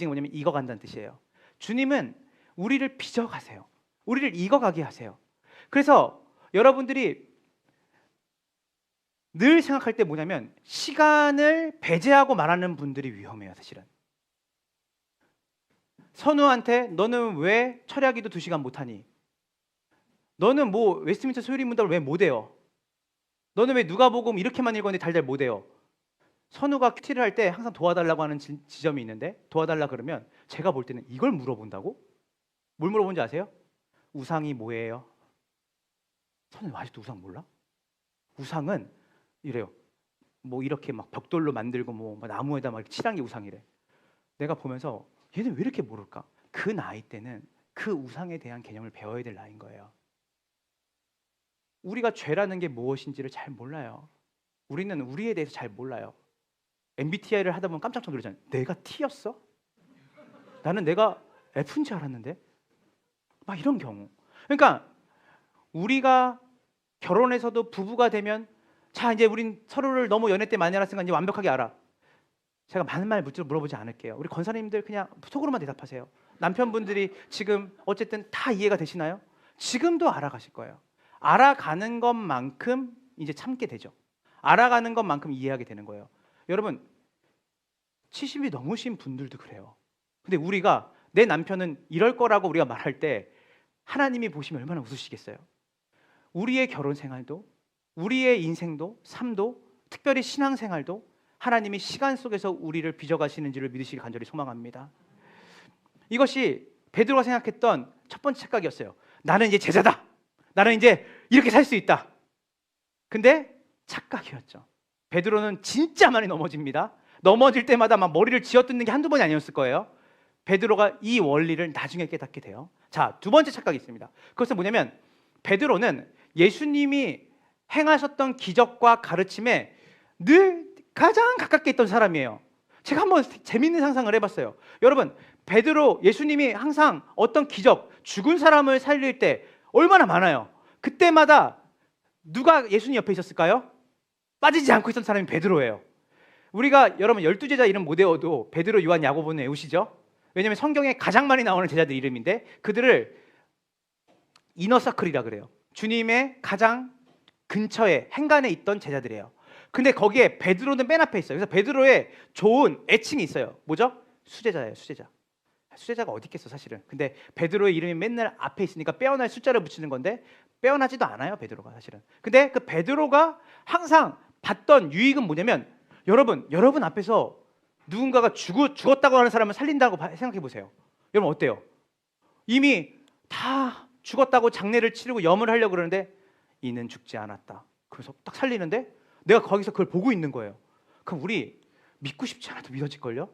뭐냐면 익어간다는 뜻이에요. 주님은 우리를 빚어가세요. 우리를 익어가게 하세요. 그래서 여러분들이 늘 생각할 때 뭐냐면 시간을 배제하고 말하는 분들이 위험해요, 사실은. 선우한테 너는 왜 철야기도 2시간 못하니? 너는 뭐 웨스트민스터 소유리 문답을 왜 못해요? 너는 왜 누가복음 이렇게만 읽었는데 달달 못해요? 선우가 큐티를 할 때 항상 도와달라고 하는 지점이 있는데 도와달라 그러면 제가 볼 때는 이걸 물어본다고? 뭘 물어본지 아세요? 우상이 뭐예요? 선우 아직도 우상 몰라? 우상은 이래요. 뭐 이렇게 막 벽돌로 만들고 뭐 나무에다 막 칠한 게 우상이래. 내가 보면서 얘는 왜 이렇게 모를까? 그 나이 때는 그 우상에 대한 개념을 배워야 될 나이인 거예요. 우리가 죄라는 게 무엇인지를 잘 몰라요. 우리는 우리에 대해서 잘 몰라요. MBTI를 하다 보면 깜짝 놀라잖아요. 내가 T였어? 나는 내가 F인 줄 알았는데? 막 이런 경우. 그러니까 우리가 결혼해서도 부부가 되면 자, 이제 우린 서로를 너무 연애 때 많이 알았으니까 이제 완벽하게 알아. 제가 많은 말 물어보지 않을게요. 우리 권사님들 그냥 속으로만 대답하세요. 남편분들이 지금 어쨌든 다 이해가 되시나요? 지금도 알아가실 거예요. 알아가는 것만큼 이제 참게 되죠. 알아가는 것만큼 이해하게 되는 거예요. 여러분 70이 넘으신 분들도 그래요. 근데 우리가 내 남편은 이럴 거라고 우리가 말할 때 하나님이 보시면 얼마나 웃으시겠어요. 우리의 결혼 생활도, 우리의 인생도, 삶도, 특별히 신앙생활도 하나님이 시간 속에서 우리를 빚어가시는지를 믿으시길 간절히 소망합니다. 이것이 베드로가 생각했던 첫 번째 착각이었어요. 나는 이제 제자다. 나는 이제 이렇게 살 수 있다. 근데 착각이었죠. 베드로는 진짜 많이 넘어집니다. 넘어질 때마다 막 머리를 쥐어뜯는 게 한두 번이 아니었을 거예요. 베드로가 이 원리를 나중에 깨닫게 돼요. 자, 두 번째 착각이 있습니다. 그것은 뭐냐면 베드로는 예수님이 행하셨던 기적과 가르침에 늘 가장 가깝게 있던 사람이에요. 제가 한번 재밌는 상상을 해봤어요. 여러분, 베드로, 예수님이 항상 어떤 기적, 죽은 사람을 살릴 때 얼마나 많아요. 그때마다 누가 예수님 옆에 있었을까요? 빠지지 않고 있던 사람이 베드로예요. 우리가 여러분 12제자 이름 못 외워도 베드로, 요한, 야고보는 외우시죠? 왜냐하면 성경에 가장 많이 나오는 제자들 이름인데 그들을 이너서클이라 그래요. 주님의 가장 근처에 행간에 있던 제자들이에요. 근데 거기에 베드로는 맨 앞에 있어요. 그래서 베드로의 좋은 애칭이 있어요. 뭐죠? 수제자예요. 수제자. 수제자가 어디 있겠어 사실은. 근데 베드로의 이름이 맨날 앞에 있으니까 빼어날 숫자를 붙이는 건데 빼어나지도 않아요 베드로가 사실은. 근데 그 베드로가 항상 봤던 유익은 뭐냐면 여러분 앞에서 누군가가 죽었다고 하는 사람을 살린다고 생각해 보세요. 여러분 어때요? 이미 다 죽었다고 장례를 치르고 염을 하려고 그러는데 이는 죽지 않았다. 그래서 딱 살리는데 내가 거기서 그걸 보고 있는 거예요. 그럼 우리 믿고 싶지 않아도 믿어질걸요?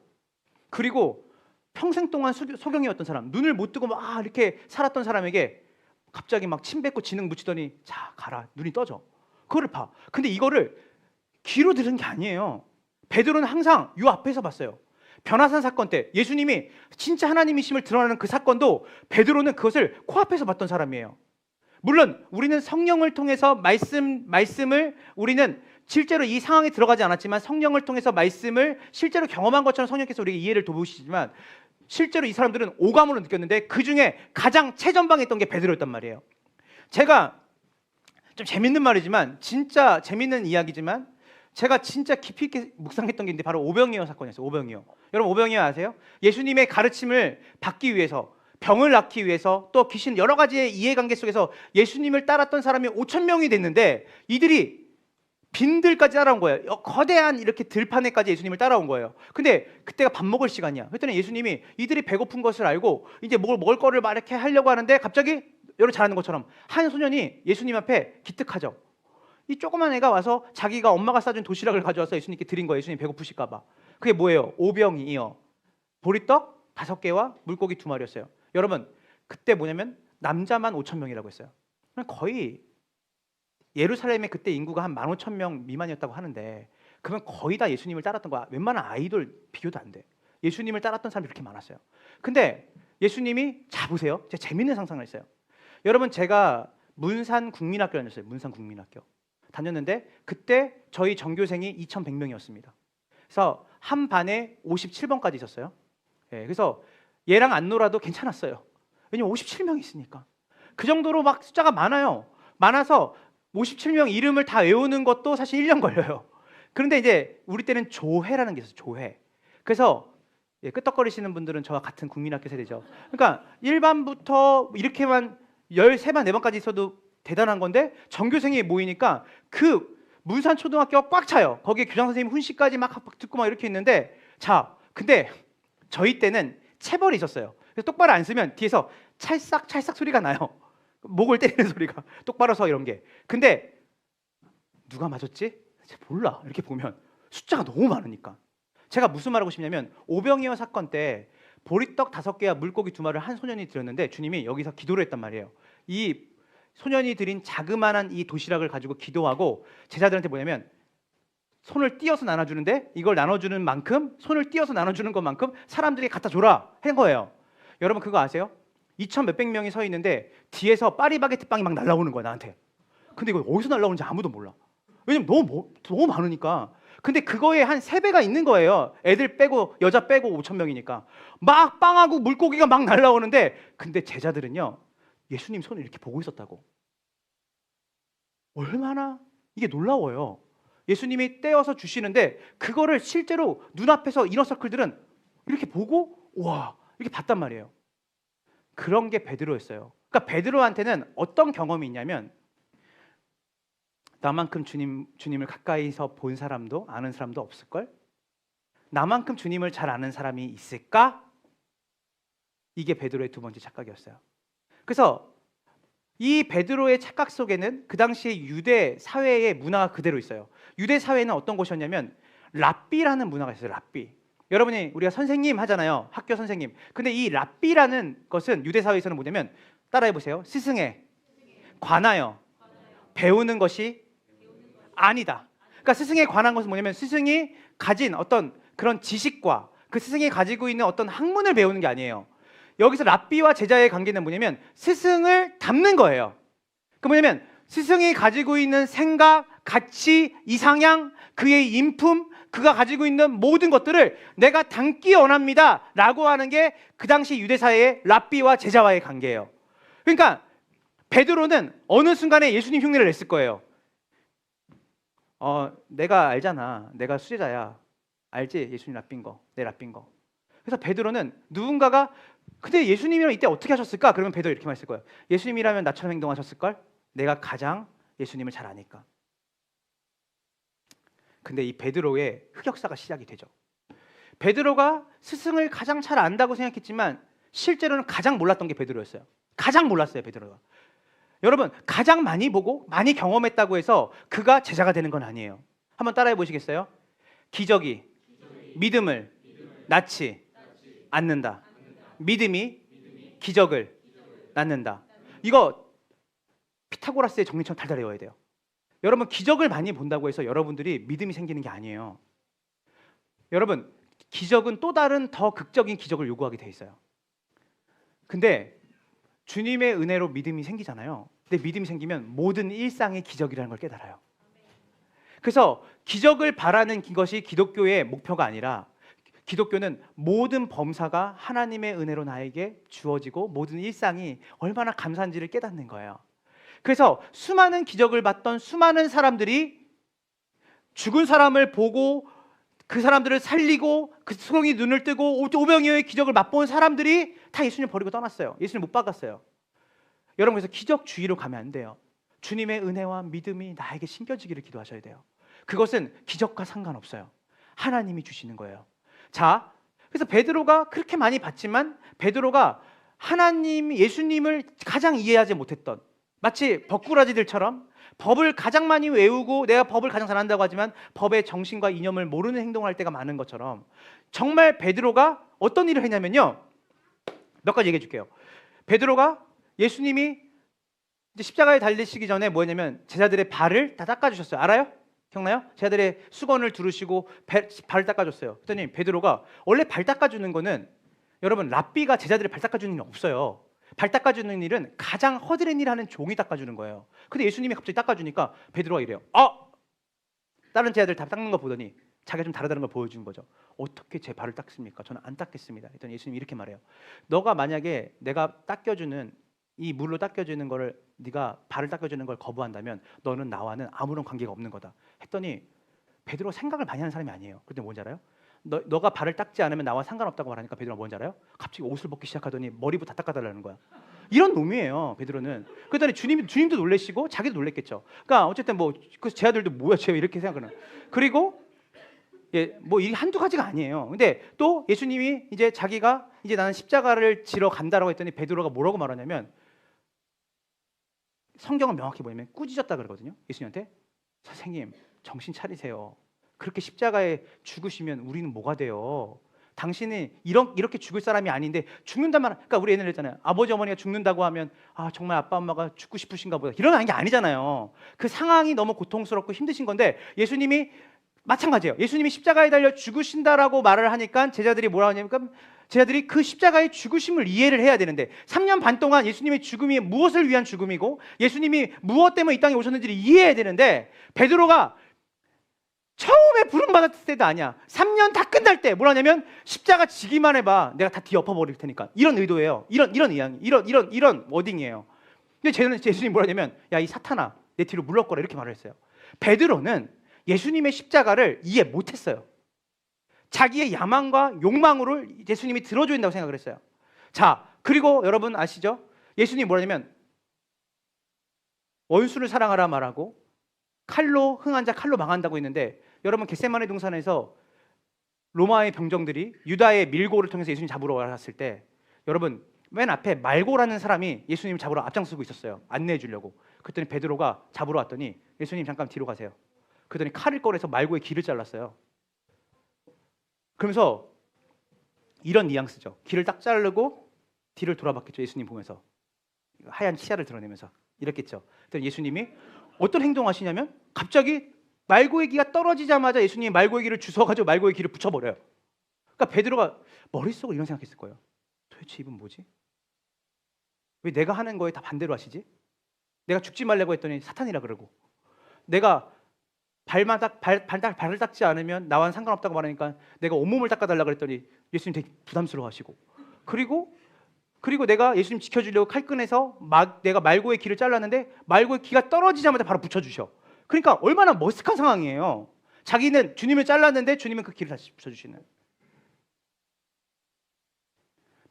그리고 평생 동안 소경이었던 사람, 눈을 못 뜨고 막 이렇게 살았던 사람에게 갑자기 막 침 뱉고 지능 묻히더니 자 가라 눈이 떠져. 그거를 봐. 근데 이거를 귀로 들은 게 아니에요. 베드로는 항상 요 앞에서 봤어요. 변화산 사건 때 예수님이 진짜 하나님이심을 드러나는 그 사건도 베드로는 그것을 코앞에서 봤던 사람이에요. 물론 우리는 성령을 통해서 말씀을 우리는 실제로 이 상황에 들어가지 않았지만 성령을 통해서 말씀을 실제로 경험한 것처럼 성령께서 우리에게 이해를 도우시지만 실제로 이 사람들은 오감으로 느꼈는데 그 중에 가장 최전방에 있던 게 베드로였단 말이에요. 제가 좀 재밌는 말이지만 진짜 재밌는 이야기지만 제가 진짜 깊이 있게 묵상했던 게 있는데 바로 오병이어 사건이었어요. 오병이어. 여러분 오병이어 아세요? 예수님의 가르침을 받기 위해서 병을 낫기 위해서 또 귀신 여러 가지의 이해관계 속에서 예수님을 따랐던 사람이 5,000명이 됐는데 이들이 빈들까지 따라온 거예요. 거대한 이렇게 들판에까지 예수님을 따라온 거예요. 근데 그때가 밥 먹을 시간이야. 그랬더니 예수님이 이들이 배고픈 것을 알고 이제 먹을 거를 막 이렇게 하려고 하는데 갑자기 여러분 잘 아는 것처럼 한 소년이 예수님 앞에 기특하죠. 이 조그만 애가 와서 자기가 엄마가 싸준 도시락을 가져와서 예수님께 드린 거예요. 예수님 배고프실까 봐. 그게 뭐예요? 오병이어. 보리떡 5개와 물고기 2마리였어요. 여러분 그때 뭐냐면 남자만 5,000명이라고 했어요. 거의 예루살렘의 그때 인구가 한 15,000명 미만이었다고 하는데 그러면 거의 다 예수님을 따랐던 거야. 웬만한 아이돌 비교도 안 돼. 예수님을 따랐던 사람이 그렇게 많았어요. 근데 예수님이 자 보세요. 제가 재밌는 상상을 했어요. 여러분 제가 문산 국민학교 다녔어요. 문산 국민학교 다녔는데 그때 저희 전교생이 2,100명이었습니다. 그래서 한 반에 57번까지 있었어요. 예, 그래서 얘랑 안 놀아도 괜찮았어요. 왜냐면 57명이 있으니까. 그 정도로 막 숫자가 많아요. 많아서 57명 이름을 다 외우는 것도 사실 1년 걸려요. 그런데 이제 우리 때는 조회라는 게 있어요. 조회. 그래서 예, 끄떡거리시는 분들은 저와 같은 국민학교 세대죠. 그러니까 1반부터 이렇게만 13반, 4반까지 있어도 대단한 건데 전교생이 모이니까 그 문산초등학교가 꽉 차요. 거기에 교장선생님 훈시까지 막 듣고 막 이렇게 있는데 자, 근데 저희 때는 체벌이 있었어요. 그래서 똑바로 안 쓰면 뒤에서 찰싹찰싹 소리가 나요. 목을 때리는 소리가 똑바로 서 이런 게. 근데 누가 맞았지? 몰라. 이렇게 보면 숫자가 너무 많으니까. 제가 무슨 말하고 싶냐면 오병이어 사건 때 보리떡 5개와 물고기 2마리를 한 소년이 드렸는데 주님이 여기서 기도를 했단 말이에요. 이 소년이 드린 자그마한 이 도시락을 가지고 기도하고 제자들한테 뭐냐면 손을 띄어서 나눠주는데 이걸 나눠주는 만큼 손을 띄어서 나눠주는 것만큼 사람들이 갖다 줘라 한 거예요. 여러분 그거 아세요? 2,000 몇백 명이 서 있는데 뒤에서 파리바게트 빵이 막 날라오는 거야 나한테. 근데 이거 어디서 날라오는지 아무도 몰라. 왜냐면 너무 많으니까. 근데 그거에 한 3배가 있는 거예요. 애들 빼고 여자 빼고 5,000명이니까 막 빵하고 물고기가 막 날라오는데 근데 제자들은요 예수님 손을 이렇게 보고 있었다고. 얼마나 이게 놀라워요. 예수님이 떼어서 주시는데 그거를 실제로 눈앞에서 이너서클들은 이렇게 보고 와 이렇게 봤단 말이에요. 그런 게 베드로였어요. 그러니까 베드로한테는 어떤 경험이 있냐면 나만큼 주님을 가까이서 본 사람도 아는 사람도 없을걸? 나만큼 주님을 잘 아는 사람이 있을까? 이게 베드로의 두 번째 착각이었어요. 그래서 이 베드로의 착각 속에는 그 당시에 유대 사회의 문화가 그대로 있어요. 유대 사회는 어떤 곳이었냐면 랍비라는 문화가 있어요. 랍비. 여러분이 우리가 선생님 하잖아요. 학교 선생님. 근데 이 랍비라는 것은 유대 사회에서는 뭐냐면 따라해 보세요. 스승의 관하여 배우는 것이 아니다. 그러니까 스승에 관한 것은 뭐냐면 스승이 가진 어떤 그런 지식과 그 스승이 가지고 있는 어떤 학문을 배우는 게 아니에요. 여기서 랍비와 제자의 관계는 뭐냐면 스승을 닮는 거예요. 그 뭐냐면 스승이 가지고 있는 생각, 가치, 이상향, 그의 인품, 그가 가지고 있는 모든 것들을 내가 닮기 원합니다 라고 하는 게 그 당시 유대사회의 랍비와 제자와의 관계예요. 그러니까 베드로는 어느 순간에 예수님 흉내를 냈을 거예요. 내가 알잖아. 내가 수제자야. 알지? 예수님 랍빈 거. 내 랍빈 거. 그래서 베드로는 누군가가 근데 예수님이랑 이때 어떻게 하셨을까? 그러면 베드로 이렇게 말했을 거예요. 예수님이라면 나처럼 행동하셨을걸? 내가 가장 예수님을 잘 아니까. 근데 이 베드로의 흑역사가 시작이 되죠. 베드로가 스승을 가장 잘 안다고 생각했지만 실제로는 가장 몰랐던 게 베드로였어요. 가장 몰랐어요, 베드로가. 여러분, 가장 많이 보고 많이 경험했다고 해서 그가 제자가 되는 건 아니에요. 한번 따라해 보시겠어요? 기적이 믿음을 낳지 않는다. 믿음이 기적을 낳는다. 이거 피타고라스의 정리처럼 달달 외워야 돼요. 여러분, 기적을 많이 본다고 해서 여러분들이 믿음이 생기는 게 아니에요. 여러분, 기적은 또 다른 더 극적인 기적을 요구하게 돼 있어요. 근데 주님의 은혜로 믿음이 생기잖아요. 근데 믿음이 생기면 모든 일상의 기적이라는 걸 깨달아요. 그래서 기적을 바라는 것이 기독교의 목표가 아니라 기독교는 모든 범사가 하나님의 은혜로 나에게 주어지고 모든 일상이 얼마나 감사한지를 깨닫는 거예요. 그래서 수많은 기적을 봤던 수많은 사람들이 죽은 사람을 보고 그 사람들을 살리고 그 소경이 눈을 뜨고 오병이어의 기적을 맛본 사람들이 다 예수님 버리고 떠났어요. 예수님 못 박았어요. 여러분, 그래서 기적주의로 가면 안 돼요. 주님의 은혜와 믿음이 나에게 심겨지기를 기도하셔야 돼요. 그것은 기적과 상관없어요. 하나님이 주시는 거예요. 자, 그래서 베드로가 그렇게 많이 봤지만 베드로가 하나님, 예수님을 가장 이해하지 못했던, 마치 법꾸라지들처럼 법을 가장 많이 외우고 내가 법을 가장 잘한다고 하지만 법의 정신과 이념을 모르는 행동을 할 때가 많은 것처럼 정말 베드로가 어떤 일을 했냐면요, 몇 가지 얘기해 줄게요. 베드로가 예수님이 이제 십자가에 달리시기 전에 뭐였냐면 제자들의 발을 다 닦아주셨어요. 알아요? 기억나요? 제자들의 수건을 두르시고 발을 닦아줬어요. 그랬더니 베드로가 원래 발 닦아주는 거는 여러분 랍비가 제자들의 발 닦아주는 일은 없어요. 발 닦아주는 일은 가장 허드렛 일 하는 종이 닦아주는 거예요. 근데 예수님이 갑자기 닦아주니까 베드로가 이래요. 다른 제자들 다 닦는 거 보더니 자기가 좀 다르다는 걸 보여주는 거죠. 어떻게 제 발을 닦습니까? 저는 안 닦겠습니다. 그랬더니 예수님이 이렇게 말해요. 너가 만약에 내가 닦여주는 이 물로 닦여주는 거를 네가 발을 닦여주는 걸 거부한다면 너는 나와는 아무런 관계가 없는 거다. 했더니 베드로 생각을 많이 하는 사람이 아니에요. 그런데 뭔지 알아요? 너가 발을 닦지 않으면 나와 상관없다고 말하니까 베드로가 뭔지 알아요? 갑자기 옷을 벗기 시작하더니 머리부터 다 닦아달라는 거야. 이런 놈이에요, 베드로는. 그랬더니 주님도 놀래시고 자기도 놀랬겠죠. 그러니까 어쨌든 그 제자들도 뭐야 쟤 이렇게 생각하는. 그리고 이게 한두 가지가 아니에요. 근데 또 예수님이 이제 자기가 이제 나는 십자가를 지러 간다라고 했더니 베드로가 뭐라고 말하냐면 성경은 명확히 뭐냐면 꾸짖었다 그러거든요. 예수님한테 선생님 정신 차리세요. 그렇게 십자가에 죽으시면 우리는 뭐가 돼요? 당신이 이렇게 죽을 사람이 아닌데 죽는단 말. 그러니까 우리 옛날에 했잖아요. 아버지 어머니가 죽는다고 하면 정말 아빠 엄마가 죽고 싶으신가 보다. 이런 게 아니잖아요. 그 상황이 너무 고통스럽고 힘드신 건데 예수님이 마찬가지예요. 예수님이 십자가에 달려 죽으신다라고 말을 하니까 제자들이 뭐라 하냐면 제자들이 그 십자가의 죽으심을 이해를 해야 되는데 3년 반 동안 예수님의 죽음이 무엇을 위한 죽음이고 예수님이 무엇 때문에 이 땅에 오셨는지를 이해해야 되는데 베드로가 처음에 부름받았을 때도 아니야. 3년 다 끝날 때 뭐라 하냐면 십자가 지기만 해봐. 내가 다 뒤엎어버릴 테니까. 이런 의도예요. 이런 워딩이에요. 근데 예수님이 뭐라 하냐면 야 이 사탄아 내 뒤로 물러거라 이렇게 말을 했어요. 베드로는 예수님의 십자가를 이해 못했어요. 자기의 야망과 욕망으로 예수님이 들어줘야 된다고 생각을 했어요. 자, 그리고 여러분 아시죠? 예수님이 뭐라냐면 원수를 사랑하라 말하고 칼로 흥한 자 칼로 망한다고 했는데, 여러분 겟세마네 동산에서 로마의 병정들이 유다의 밀고를 통해서 예수님 잡으러 왔을 때, 여러분 맨 앞에 말고라는 사람이 예수님을 잡으러 앞장서고 있었어요. 안내해 주려고. 그랬더니 베드로가 잡으러 왔더니 예수님 잠깐 뒤로 가세요. 그랬더니 칼을 꺼내서 말고의 귀를 잘랐어요. 그러면서 이런 뉘앙스죠. 귀를 딱 자르고 뒤를 돌아봤겠죠. 예수님 보면서 하얀 치아를 드러내면서 이랬겠죠. 그랬더니 예수님이 어떤 행동하시냐면 갑자기 말고의 귀가 떨어지자마자 예수님이 말고의 귀를 주워가지고 말고의 귀를 붙여버려요. 그러니까 베드로가 머릿속으로 이런 생각했을 거예요. 도대체 이분 뭐지? 왜 내가 하는 거에 다 반대로 하시지? 내가 죽지 말라고 했더니 사탄이라 그러고, 내가 발을 닦지 않으면 나와는 상관없다고 말하니까 내가 온몸을 닦아달라고 그랬더니 예수님 되게 부담스러워하시고, 그리고 내가 예수님 지켜주려고 칼 꺼내서 내가 말고의 귀를 잘랐는데 말고의 귀가 떨어지자마자 바로 붙여주셔. 그러니까 얼마나 머쓱한 상황이에요. 자기는 주님을 잘랐는데 주님은 그 귀를 다시 붙여주시는.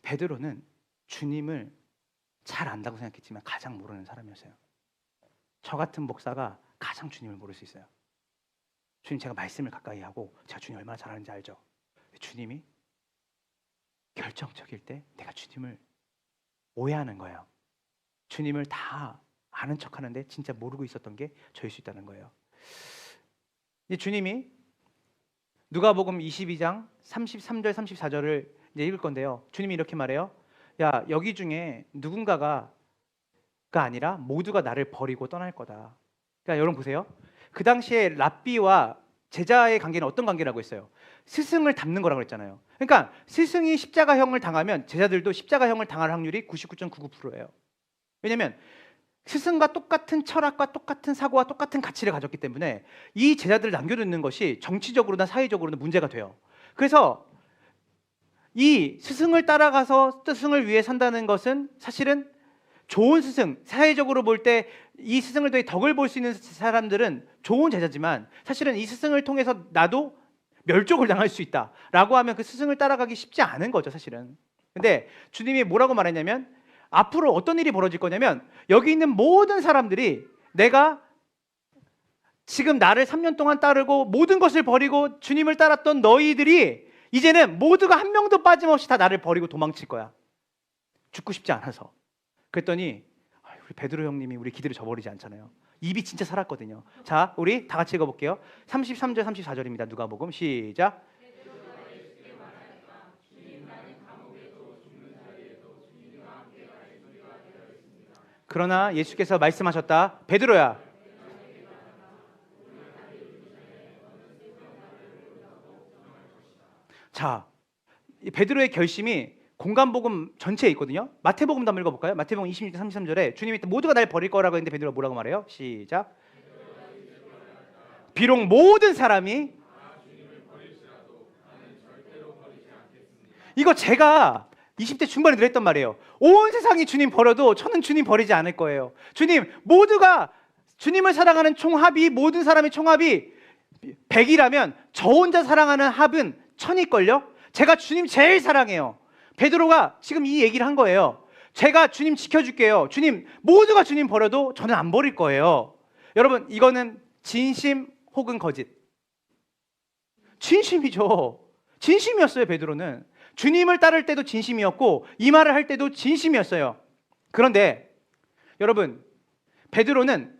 베드로는 주님을 잘 안다고 생각했지만 가장 모르는 사람이었어요. 저 같은 목사가 가장 주님을 모를 수 있어요. 주님, 제가 말씀을 가까이 하고 제가 주님 얼마나 잘하는지 알죠. 주님이 결정적일 때 내가 주님을 오해하는 거예요. 주님을 다 아는 척하는데 진짜 모르고 있었던 게 저일 수 있다는 거예요. 이제 주님이 누가복음 22장 33절 34절을 이제 읽을 건데요. 주님이 이렇게 말해요. 야, 여기 중에 누군가가 아니라 모두가 나를 버리고 떠날 거다. 그러니까 여러분 보세요. 그 당시에 랍비와 제자의 관계는 어떤 관계라고 했어요? 스승을 닮는 거라고 했잖아요. 그러니까 스승이 십자가형을 당하면 제자들도 십자가형을 당할 확률이 99.99%예요. 왜냐하면 스승과 똑같은 철학과 똑같은 사고와 똑같은 가치를 가졌기 때문에 이 제자들을 남겨두는 것이 정치적으로나 사회적으로나 문제가 돼요. 그래서 이 스승을 따라가서 스승을 위해 산다는 것은 사실은 좋은 스승, 사회적으로 볼 때 이 스승을 통해 덕을 볼 수 있는 사람들은 좋은 제자지만 사실은 이 스승을 통해서 나도 멸족을 당할 수 있다라고 하면 그 스승을 따라가기 쉽지 않은 거죠, 사실은. 근데 주님이 뭐라고 말했냐면 앞으로 어떤 일이 벌어질 거냐면 여기 있는 모든 사람들이 내가 지금 나를 3년 동안 따르고 모든 것을 버리고 주님을 따랐던 너희들이 이제는 모두가 한 명도 빠짐없이 다 나를 버리고 도망칠 거야. 죽고 싶지 않아서. 그랬더니 우리 베드로 형님이 우리 기대를 저버리지 않잖아요. 입이 진짜 살았거든요. 자, 우리 다 같이 읽어볼게요. 33절 34절입니다. 누가복음 시작. 그러나 예수께서 말씀하셨다. 베드로야. 자, 베드로의 결심이 공간복음 전체에 있거든요. 마태복음도 한번 읽어볼까요? 마태복음 26장 33절에 주님이 모두가 날 버릴 거라고 했는데 베드로가 뭐라고 말해요? 시작. 비록 모든 사람이, 이거 제가 20대 중반에 늘 했던 말이에요. 온 세상이 주님 버려도 저는 주님 버리지 않을 거예요. 주님, 모두가 주님을 사랑하는 총합이, 모든 사람의 총합이 100이라면 저 혼자 사랑하는 합은 1000일걸요? 제가 주님 제일 사랑해요. 베드로가 지금 이 얘기를 한 거예요. 제가 주님 지켜줄게요. 주님, 모두가 주님 버려도 저는 안 버릴 거예요. 여러분, 이거는 진심 혹은 거짓? 진심이죠. 진심이었어요. 베드로는 주님을 따를 때도 진심이었고 이 말을 할 때도 진심이었어요. 그런데 여러분, 베드로는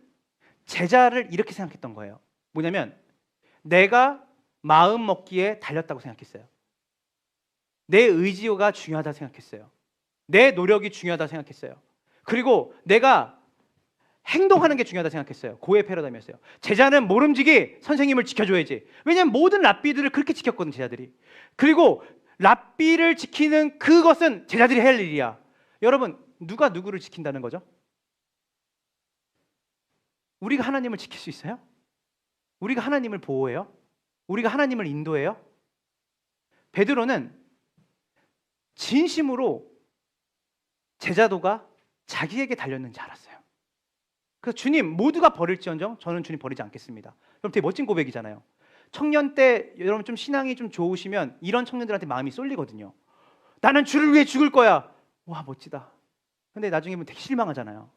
제자를 이렇게 생각했던 거예요. 뭐냐면 내가 마음 먹기에 달렸다고 생각했어요. 내 의지가 중요하다 생각했어요. 내 노력이 중요하다 생각했어요. 그리고 내가 행동하는 게 중요하다 생각했어요. 고의 패러다임이었어요. 제자는 모름지기 선생님을 지켜줘야지. 왜냐하면 모든 랍비들을 그렇게 지켰거든, 제자들이. 그리고 랍비를 지키는 그것은 제자들이 할 일이야. 여러분, 누가 누구를 지킨다는 거죠? 우리가 하나님을 지킬 수 있어요? 우리가 하나님을 보호해요? 우리가 하나님을 인도해요? 베드로는 진심으로 제자도가 자기에게 달렸는지 알았어요. 그래서 주님 모두가 버릴지언정 저는 주님 버리지 않겠습니다. 여러분 되게 멋진 고백이잖아요. 청년 때 여러분 좀 신앙이 좀 좋으시면 이런 청년들한테 마음이 쏠리거든요. 나는 주를 위해 죽을 거야. 와 멋지다. 근데 나중에 보면 되게 실망하잖아요.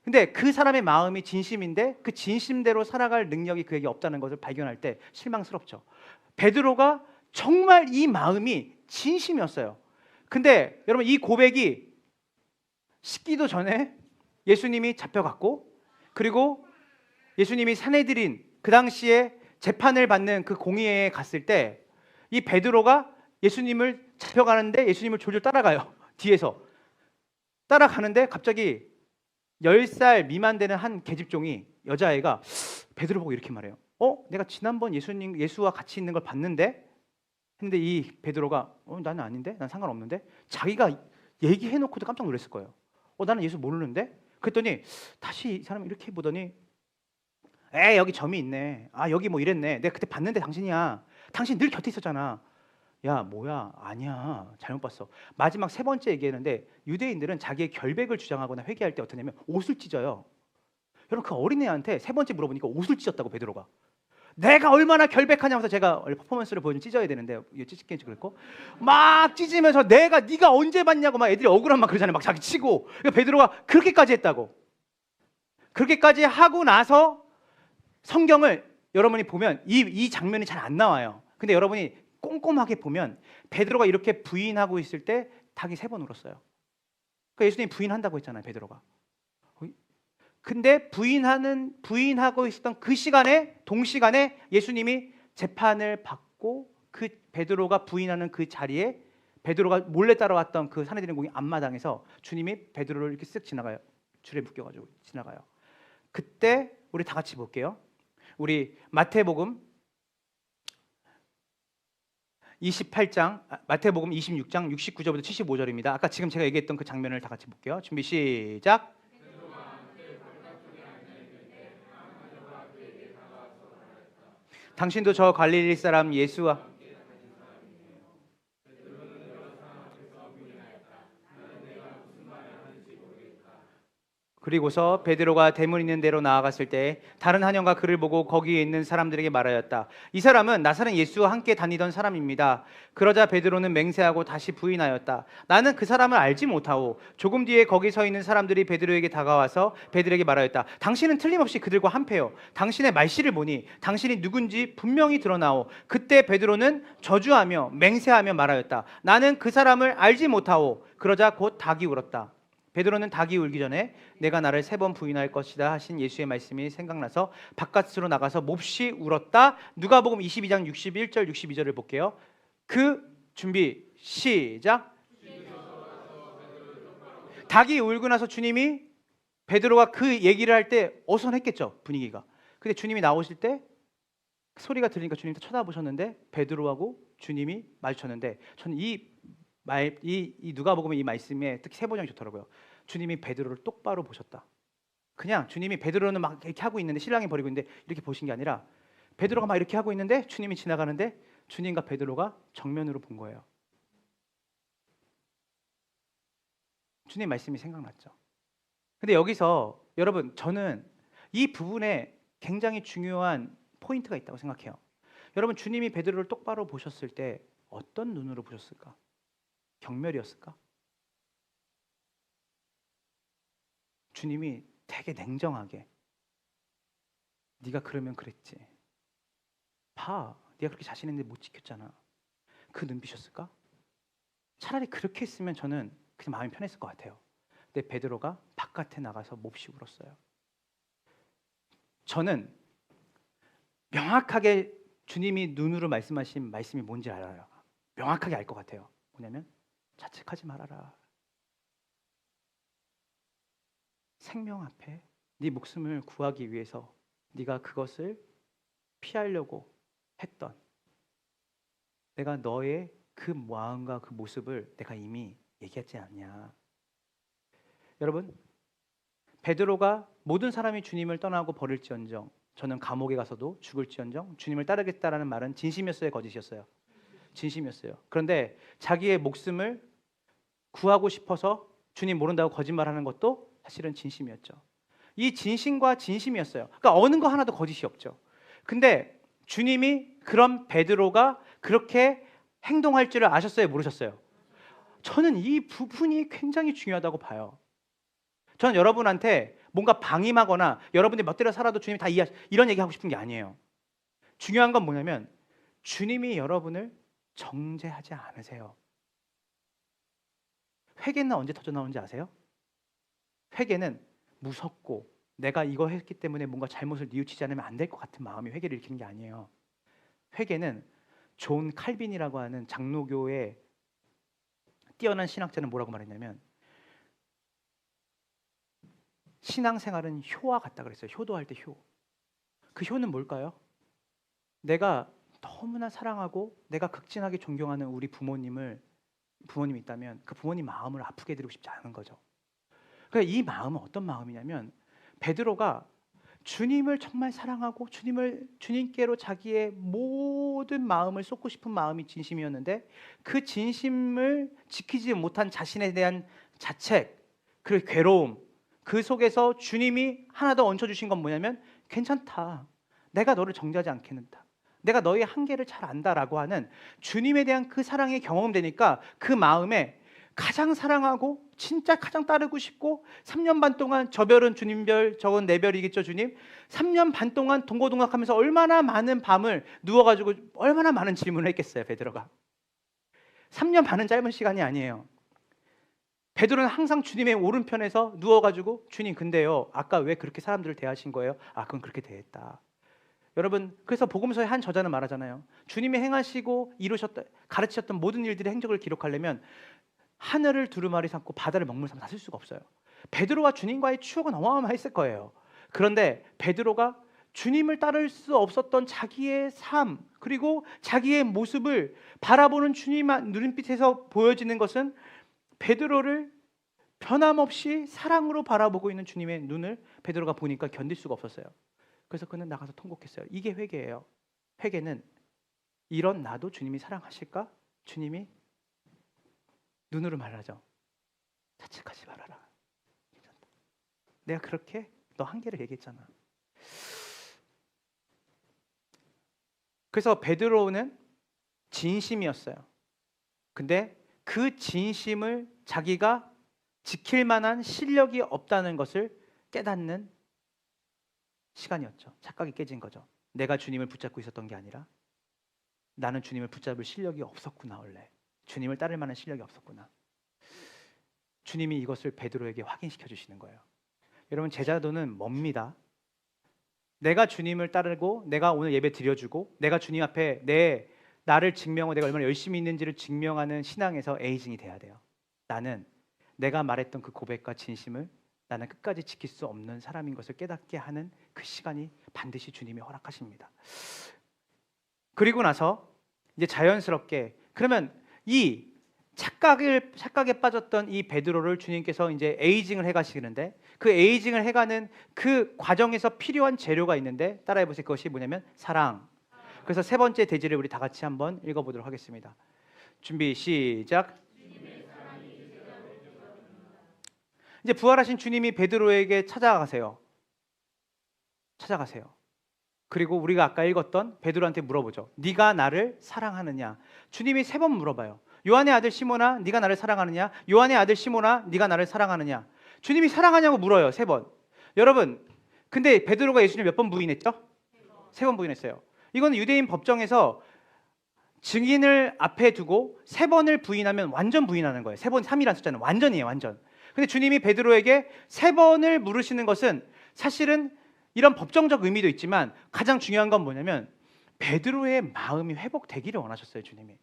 근데 그 사람의 마음이 진심인데 그 진심대로 살아갈 능력이 그에게 없다는 것을 발견할 때 실망스럽죠. 베드로가 정말 이 마음이 진심이었어요. 근데 여러분 이 고백이 식기도 전에 예수님이 잡혀갔고, 그리고 예수님이 산헤드린 그 당시에 재판을 받는 그 공의회에 갔을 때 이 베드로가 예수님을 잡혀가는데 예수님을 졸졸 따라가요. 뒤에서 따라가는데 갑자기 10살 미만 되는 한 계집종이, 여자애가 베드로 보고 이렇게 말해요. 내가 지난번 예수와 같이 있는 걸 봤는데? 근데 이 베드로가 나는 아닌데? 난 상관없는데? 자기가 얘기해놓고도 깜짝 놀랐을 거예요. 나는 예수 모르는데? 그랬더니 다시 이 사람이 이렇게 보더니 여기 점이 있네. 여기 뭐 이랬네. 내가 그때 봤는데 당신이야. 당신 늘 곁에 있었잖아. 야 뭐야 아니야 잘못 봤어. 마지막 세 번째 얘기했는데 유대인들은 자기의 결백을 주장하거나 회개할 때 어떠냐면 옷을 찢어요. 여러분 그 어린애한테 세 번째 물어보니까 옷을 찢었다고 베드로가. 내가 얼마나 결백하냐면서 제가 원래 퍼포먼스를 보여주면 찢어야 되는데 찢기지 그랬고 막 찢으면서 네가 언제 봤냐고 막 애들이 억울한 막 그러잖아요. 막 자기 치고. 그러니까 베드로가 그렇게까지 했다고. 그렇게까지 하고 나서 성경을 여러분이 보면 이 장면이 잘 안 나와요. 근데 여러분이 꼼꼼하게 보면 베드로가 이렇게 부인하고 있을 때 닭이 3번 울었어요. 그러니까 예수님이 부인한다고 했잖아요, 베드로가. 근데 부인하고 있었던 그 시간에 동시간에 예수님이 재판을 받고 그 베드로가 부인하는 그 자리에 베드로가 몰래 따라왔던 그 산헤드린 공의 앞마당에서 주님이 베드로를 이렇게 쓱 지나가요. 줄에 묶여가지고 지나가요. 그때 우리 다 같이 볼게요. 우리 마태복음 28장, 마태복음 26장 69절부터 75절입니다. 아까 지금 제가 얘기했던 그 장면을 다 같이 볼게요. 준비 시작. 당신도 저 갈릴리 사람 예수와 그리고서 베드로가 대문 있는 데로 나아갔을 때 다른 한영과 그를 보고 거기에 있는 사람들에게 말하였다. 이 사람은 나사렛 예수와 함께 다니던 사람입니다. 그러자 베드로는 맹세하고 다시 부인하였다. 나는 그 사람을 알지 못하오. 조금 뒤에 거기 서 있는 사람들이 베드로에게 다가와서 베드로에게 말하였다. 당신은 틀림없이 그들과 한패요. 당신의 말씨를 보니 당신이 누군지 분명히 드러나오. 그때 베드로는 저주하며 맹세하며 말하였다. 나는 그 사람을 알지 못하오. 그러자 곧 닭이 울었다. 베드로는 닭이 울기 전에 내가 나를 3번 부인할 것이다 하신 예수의 말씀이 생각나서 바깥으로 나가서 몹시 울었다. 누가복음 22장 61절 62절을 볼게요. 그 준비 시작. 닭이 울고 나서 주님이 베드로가 그 얘기를 할 때 어수선했겠죠, 분위기가. 근데 주님이 나오실 때 소리가 들리니까 주님도 쳐다보셨는데 베드로하고 주님이 마주쳤는데 저는 이 누가복음의 이 말씀에 특히 3번역이 좋더라고요. 주님이 베드로를 똑바로 보셨다. 그냥 주님이 베드로는 막 이렇게 하고 있는데 신랑이 버리고 있는데 이렇게 보신 게 아니라 베드로가 막 이렇게 하고 있는데 주님이 지나가는데 주님과 베드로가 정면으로 본 거예요. 주님 말씀이 생각났죠. 근데 여기서 여러분 저는 이 부분에 굉장히 중요한 포인트가 있다고 생각해요. 여러분 주님이 베드로를 똑바로 보셨을 때 어떤 눈으로 보셨을까? 경멸이었을까? 주님이 되게 냉정하게 네가 그러면 그랬지. 봐, 네가 그렇게 자신 있는데 못 지켰잖아. 그 눈빛이었을까? 차라리 그렇게 했으면 저는 그냥 마음이 편했을 것 같아요. 근데 베드로가 바깥에 나가서 몹시 울었어요. 저는 명확하게 주님이 눈으로 말씀하신 말씀이 뭔지 알아요. 명확하게 알 것 같아요. 뭐냐면 자책하지 말아라. 생명 앞에 네 목숨을 구하기 위해서 네가 그것을 피하려고 했던 내가 너의 그 마음과 그 모습을 내가 이미 얘기하지 않냐. 여러분 베드로가 모든 사람이 주님을 떠나고 버릴지언정 저는 감옥에 가서도 죽을지언정 주님을 따르겠다라는 말은 진심이었어요, 거짓이었어요? 진심이었어요. 그런데 자기의 목숨을 구하고 싶어서 주님 모른다고 거짓말하는 것도 사실은 진심이었죠. 이 진심과 진심이었어요. 그러니까 어느 거 하나도 거짓이 없죠. 근데 주님이 그런 베드로가 그렇게 행동할 줄을 아셨어요? 모르셨어요? 저는 이 부분이 굉장히 중요하다고 봐요. 저는 여러분한테 뭔가 방임하거나 여러분들이 멋대로 살아도 주님이 다 이런 얘기하고 싶은 게 아니에요. 중요한 건 뭐냐면 주님이 여러분을 정죄하지 않으세요. 회개는 언제 터져 나오는지 아세요? 회개는 무섭고 내가 이거 했기 때문에 뭔가 잘못을 뉘우치지 않으면 안 될 것 같은 마음이 회개를 일으키는 게 아니에요. 회개는 존 칼빈이라고 하는 장로교의 뛰어난 신학자는 뭐라고 말했냐면 신앙생활은 효와 같다 그랬어요. 효도할 때 효. 그 효는 뭘까요? 내가 너무나 사랑하고 내가 극진하게 존경하는 우리 부모님이 있다면 그 부모님 마음을 아프게 해드리고 싶지 않은 거죠. 그러니까 이 마음은 어떤 마음이냐면 베드로가 주님을 정말 사랑하고 주님께로 자기의 모든 마음을 쏟고 싶은 마음이 진심이었는데 그 진심을 지키지 못한 자신에 대한 자책, 그리고 괴로움, 그 속에서 주님이 하나 더 얹혀주신 건 뭐냐면 괜찮다. 내가 너를 정죄하지 않겠는다. 내가 너의 한계를 잘 안다라고 하는 주님에 대한 그 사랑이 경험되니까 그 마음에 가장 사랑하고 진짜 가장 따르고 싶고 3년 반 동안 저 별은 주님 별, 저건 내 별이겠죠 주님. 3년 반 동안 동고동락하면서 얼마나 많은 밤을 누워가지고 얼마나 많은 질문을 했겠어요 베드로가. 3년 반은 짧은 시간이 아니에요. 베드로는 항상 주님의 오른편에서 누워가지고 주님 근데요 아까 왜 그렇게 사람들을 대하신 거예요? 아 그건 그렇게 대했다. 여러분 그래서 복음서의 한 저자는 말하잖아요. 주님이 행하시고 이루셨던 가르치셨던 모든 일들의 행적을 기록하려면 하늘을 두루마리 삼고 바다를 먹물 삼아 다 쓸 수가 없어요. 베드로와 주님과의 추억은 어마어마했을 거예요. 그런데 베드로가 주님을 따를 수 없었던 자기의 삶 그리고 자기의 모습을 바라보는 주님 눈빛에서 보여지는 것은 베드로를 변함없이 사랑으로 바라보고 있는 주님의 눈을 베드로가 보니까 견딜 수가 없었어요. 그래서 그는 나가서 통곡했어요. 이게 회개예요. 회개는 이런 나도 주님이 사랑하실까? 주님이 눈으로 말하죠. 자책하지 말아라. 괜찮다. 내가 그렇게 너 한계를 얘기했잖아. 그래서 베드로는 진심이었어요. 근데 그 진심을 자기가 지킬 만한 실력이 없다는 것을 깨닫는 시간이었죠. 착각이 깨진 거죠. 내가 주님을 붙잡고 있었던 게 아니라 나는 주님을 붙잡을 실력이 없었구나. 원래 주님을 따를 만한 실력이 없었구나. 주님이 이것을 베드로에게 확인시켜 주시는 거예요. 여러분 제자도는 뭡니다. 내가 주님을 따르고 내가 오늘 예배 드려주고 내가 주님 앞에 나를 증명하고 내가 얼마나 열심히 있는지를 증명하는 신앙에서 에이징이 돼야 돼요. 나는 내가 말했던 그 고백과 진심을 나는 끝까지 지킬 수 없는 사람인 것을 깨닫게 하는 그 시간이 반드시 주님이 허락하십니다. 그리고 나서 이제 자연스럽게 그러면 이 착각에 빠졌던 이 베드로를 주님께서 이제 에이징을 해가시는데 그 에이징을 해가는 그 과정에서 필요한 재료가 있는데 따라해 보세요. 그것이 뭐냐면 사랑. 그래서 세 번째 대지를 우리 다 같이 한번 읽어보도록 하겠습니다. 준비 시작. 이제 부활하신 주님이 베드로에게 찾아가세요. 그리고 우리가 아까 읽었던 베드로한테 물어보죠. 네가 나를 사랑하느냐? 주님이 3번 물어봐요. 요한의 아들 시몬아, 네가 나를 사랑하느냐? 요한의 아들 시몬아, 네가 나를 사랑하느냐? 주님이 사랑하냐고 물어요. 3번. 여러분, 근데 베드로가 예수님 몇 번 부인했죠? 3번 부인했어요. 이건 유대인 법정에서 증인을 앞에 두고 3번을 부인하면 완전 부인하는 거예요. 3번, 3이라는 숫자는 완전이에요. 완전. 근데 주님이 베드로에게 3번을 물으시는 것은 사실은 이런 법정적 의미도 있지만 가장 중요한 건 뭐냐면 베드로의 마음이 회복되기를 원하셨어요. 주님이.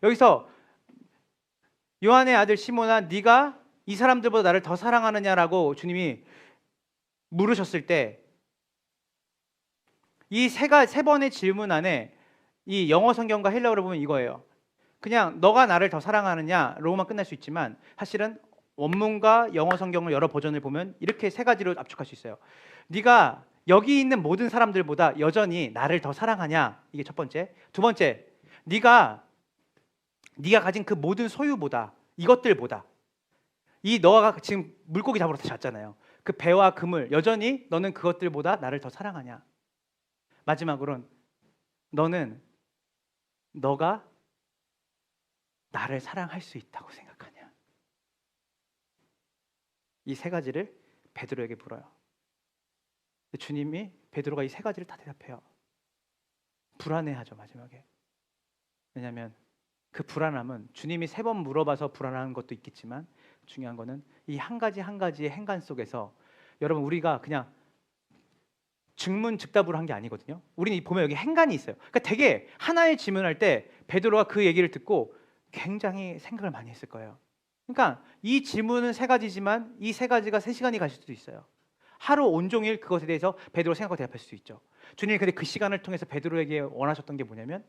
여기서 요한의 아들 시몬아 네가 이 사람들보다 나를 더 사랑하느냐라고 주님이 물으셨을 때 이 세 번의 질문 안에 이 영어 성경과 헬라어로 보면 이거예요. 그냥 너가 나를 더 사랑하느냐로만 끝날 수 있지만 사실은 원문과 영어 성경을 여러 버전을 보면 이렇게 3가지로 압축할 수 있어요. 네가 여기 있는 모든 사람들보다 여전히 나를 더 사랑하냐? 이게 첫 번째. 두 번째, 네가 가진 그 모든 소유보다 이것들보다 이 너가 지금 물고기 잡으러 다시 왔잖아요. 그 배와 금을 여전히 너는 그것들보다 나를 더 사랑하냐? 마지막으로는 너가 나를 사랑할 수 있다고 생각하냐? 이 세 가지를 베드로에게 물어요. 주님이 베드로가 이 세 가지를 다 대답해요. 불안해하죠, 마지막에. 왜냐하면 그 불안함은 주님이 세 번 물어봐서 불안한 것도 있겠지만 중요한 거는 이 한 가지 한 가지의 행간 속에서 여러분 우리가 그냥 즉문즉답으로 한 게 아니거든요. 우리는 보면 여기 행간이 있어요. 그러니까 되게 하나의 질문할 때 베드로가 그 얘기를 듣고 굉장히 생각을 많이 했을 거예요. 그러니까 이 질문은 세 가지지만 이 세 가지가 3시간이 가실 수도 있어요. 하루 온종일 그것에 대해서 베드로 생각하고 대답할 수 있죠. 주님이 근데 그 시간을 통해서 베드로에게 원하셨던 게 뭐냐면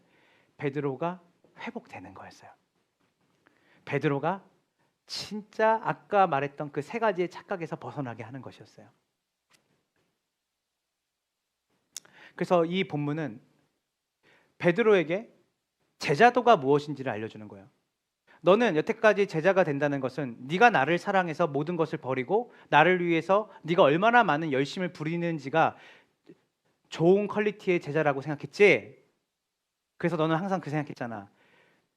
베드로가 회복되는 거였어요. 베드로가 진짜 아까 말했던 그 세 가지의 착각에서 벗어나게 하는 것이었어요. 그래서 이 본문은 베드로에게 제자도가 무엇인지를 알려주는 거예요. 너는 여태까지 제자가 된다는 것은 네가 나를 사랑해서 모든 것을 버리고 나를 위해서 네가 얼마나 많은 열심을 부리는지가 좋은 퀄리티의 제자라고 생각했지. 그래서 너는 항상 그 생각했잖아.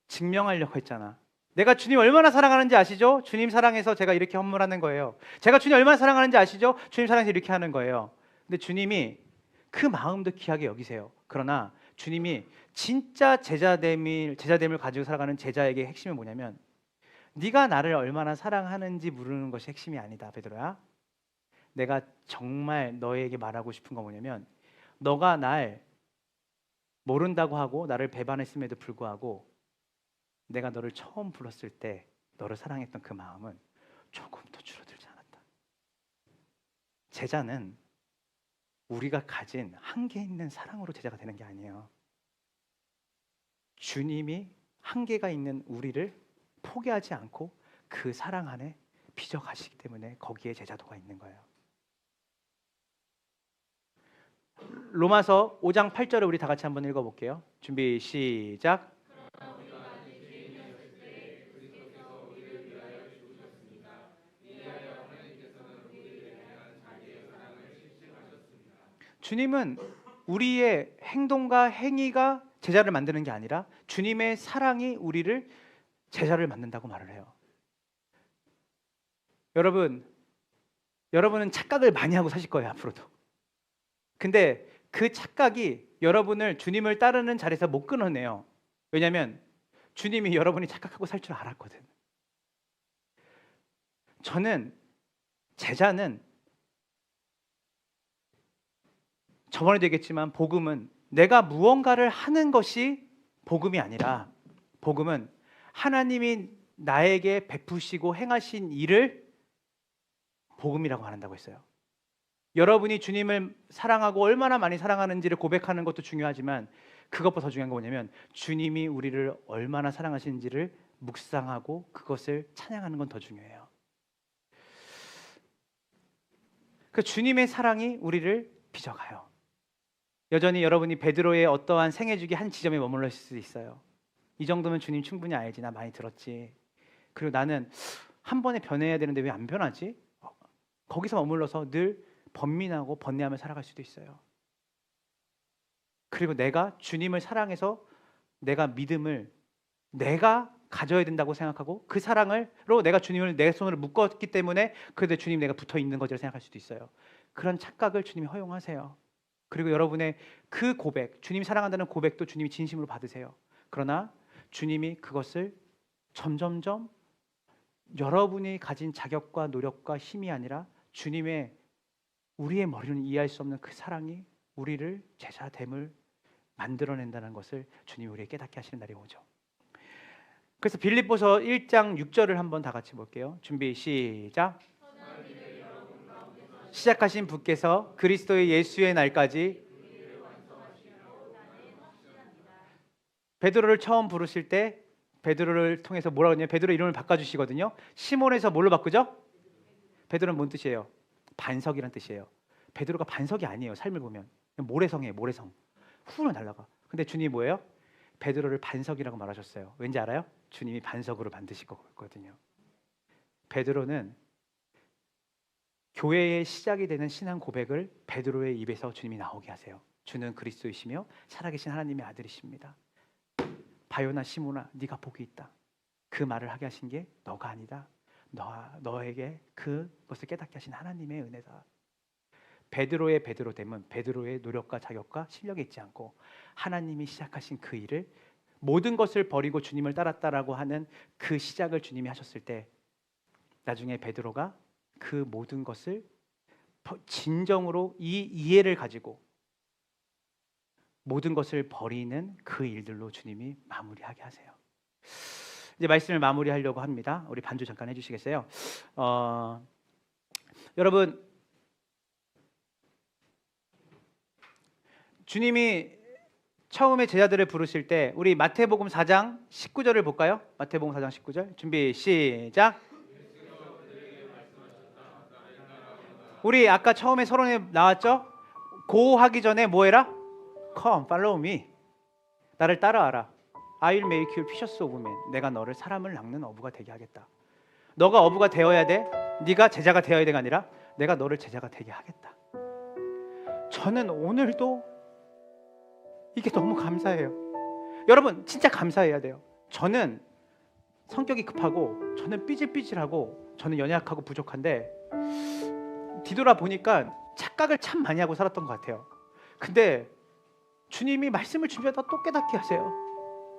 증명하려고 했잖아. 내가 주님 얼마나 사랑하는지 아시죠? 주님 사랑해서 제가 이렇게 헌물하는 거예요. 제가 주님 얼마나 사랑하는지 아시죠? 주님 사랑해서 이렇게 하는 거예요. 근데 주님이 그 마음도 귀하게 여기세요. 그러나 주님이 진짜 제자됨을 가지고 살아가는 제자에게 핵심은 뭐냐면 네가 나를 얼마나 사랑하는지 물으는 것이 핵심이 아니다, 베드로야. 내가 정말 너에게 말하고 싶은 건 뭐냐면 너가 날 모른다고 하고 나를 배반했음에도 불구하고 내가 너를 처음 불렀을 때 너를 사랑했던 그 마음은 조금도 줄어들지 않았다. 제자는 우리가 가진 한계 있는 사랑으로 제자가 되는 게 아니에요. 주님이 한계가 있는 우리를 포기하지 않고 그 사랑 안에 빚어가시기 때문에 거기에 제자도가 있는 거예요. 로마서 5장 8절을 우리 다 같이 한번 읽어볼게요. 준비 시작. 주님은 우리의 행동과 행위가 제자를 만드는 게 아니라 주님의 사랑이 우리를 제자를 만든다고 말을 해요. 여러분은 착각을 많이 하고 사실 거예요, 앞으로도. 근데 그 착각이 여러분을 주님을 따르는 자리에서 못 끊어내요. 왜냐하면 주님이 여러분이 착각하고 살 줄 알았거든. 저는 제자는 저번에도 얘기했지만 복음은 내가 무언가를 하는 것이 복음이 아니라 복음은 하나님이 나에게 베푸시고 행하신 일을 복음이라고 한다고 했어요. 여러분이 주님을 사랑하고 얼마나 많이 사랑하는지를 고백하는 것도 중요하지만 그것보다 더 중요한 건 뭐냐면 주님이 우리를 얼마나 사랑하시는지를 묵상하고 그것을 찬양하는 건 더 중요해요. 그 주님의 사랑이 우리를 빚어가요. 여전히 여러분이 베드로의 어떠한 생애주기 한 지점에 머물러 있을 수 있어요. 이 정도면 주님 충분히 알지, 나 많이 들었지. 그리고 나는 한 번에 변해야 되는데 왜 안 변하지? 거기서 머물러서 늘 번민하고 번뇌하며 살아갈 수도 있어요. 그리고 내가 주님을 사랑해서 내가 믿음을 내가 가져야 된다고 생각하고 그 사랑으로 내가 주님을 내 손으로 묶었기 때문에 그래도 주님 내가 붙어 있는 거지라 생각할 수도 있어요. 그런 착각을 주님이 허용하세요. 그리고 여러분의 그 고백, 주님 사랑한다는 고백도 주님이 진심으로 받으세요. 그러나 주님이 그것을 점점점 여러분이 가진 자격과 노력과 힘이 아니라 주님의 우리의 머리로는 이해할 수 없는 그 사랑이 우리를 제자됨을 만들어낸다는 것을 주님이 우리에게 깨닫게 하시는 날이 오죠. 그래서 빌립보서 1장 6절을 한번 다 같이 볼게요. 준비 시작. 시작하신 분께서 그리스도의 예수의 날까지 베드로를 처음 부르실 때 베드로를 통해서 뭐라고 하냐면 베드로 이름을 바꿔주시거든요. 시몬에서 뭘로 바꾸죠? 베드로는 뭔 뜻이에요? 반석이란 뜻이에요. 베드로가 반석이 아니에요. 삶을 보면 모래성이에요. 모래성. 후는 날아가. 근데 주님이 뭐예요? 베드로를 반석이라고 말하셨어요. 왠지 알아요? 주님이 반석으로 만드실 거거든요. 베드로는 교회의 시작이 되는 신앙 고백을 베드로의 입에서 주님이 나오게 하세요. 주는 그리스도이시며 살아계신 하나님의 아들이십니다. 바요나 시몬아, 네가 복이 있다. 그 말을 하게 하신 게 너가 아니다. 너에게 그것을 깨닫게 하신 하나님의 은혜다. 베드로의 베드로됨은 베드로의 노력과 자격과 실력이 있지 않고 하나님이 시작하신 그 일을, 모든 것을 버리고 주님을 따랐다라고 하는 그 시작을 주님이 하셨을 때 나중에 베드로가 그 모든 것을 진정으로 이 이해를 가지고 모든 것을 버리는 그 일들로 주님이 마무리하게 하세요. 이제 말씀을 마무리하려고 합니다. 우리 반주 잠깐 해주시겠어요? 여러분, 주님이 처음에 제자들을 부르실 때 우리 마태복음 4장 19절을 볼까요? 마태복음 4장 19절 준비 시작. 우리 아까 처음에 서론에 나왔죠? 고 하기 전에 뭐 해라? Come, follow me. 나를 따라와라. I will make you fishers of men. 내가 너를 사람을 낚는 어부가 되게 하겠다. 너가 어부가 되어야 돼. 네가 제자가 되어야 돼가 아니라 내가 너를 제자가 되게 하겠다. 저는 오늘도 이게 너무 감사해요. 여러분 진짜 감사해야 돼요. 저는 성격이 급하고 저는 삐질삐질하고 저는 연약하고 부족한데 뒤돌아 보니까 착각을 참 많이 하고 살았던 것 같아요. 근데 주님이 말씀을 준비하다 또 깨닫게 하세요.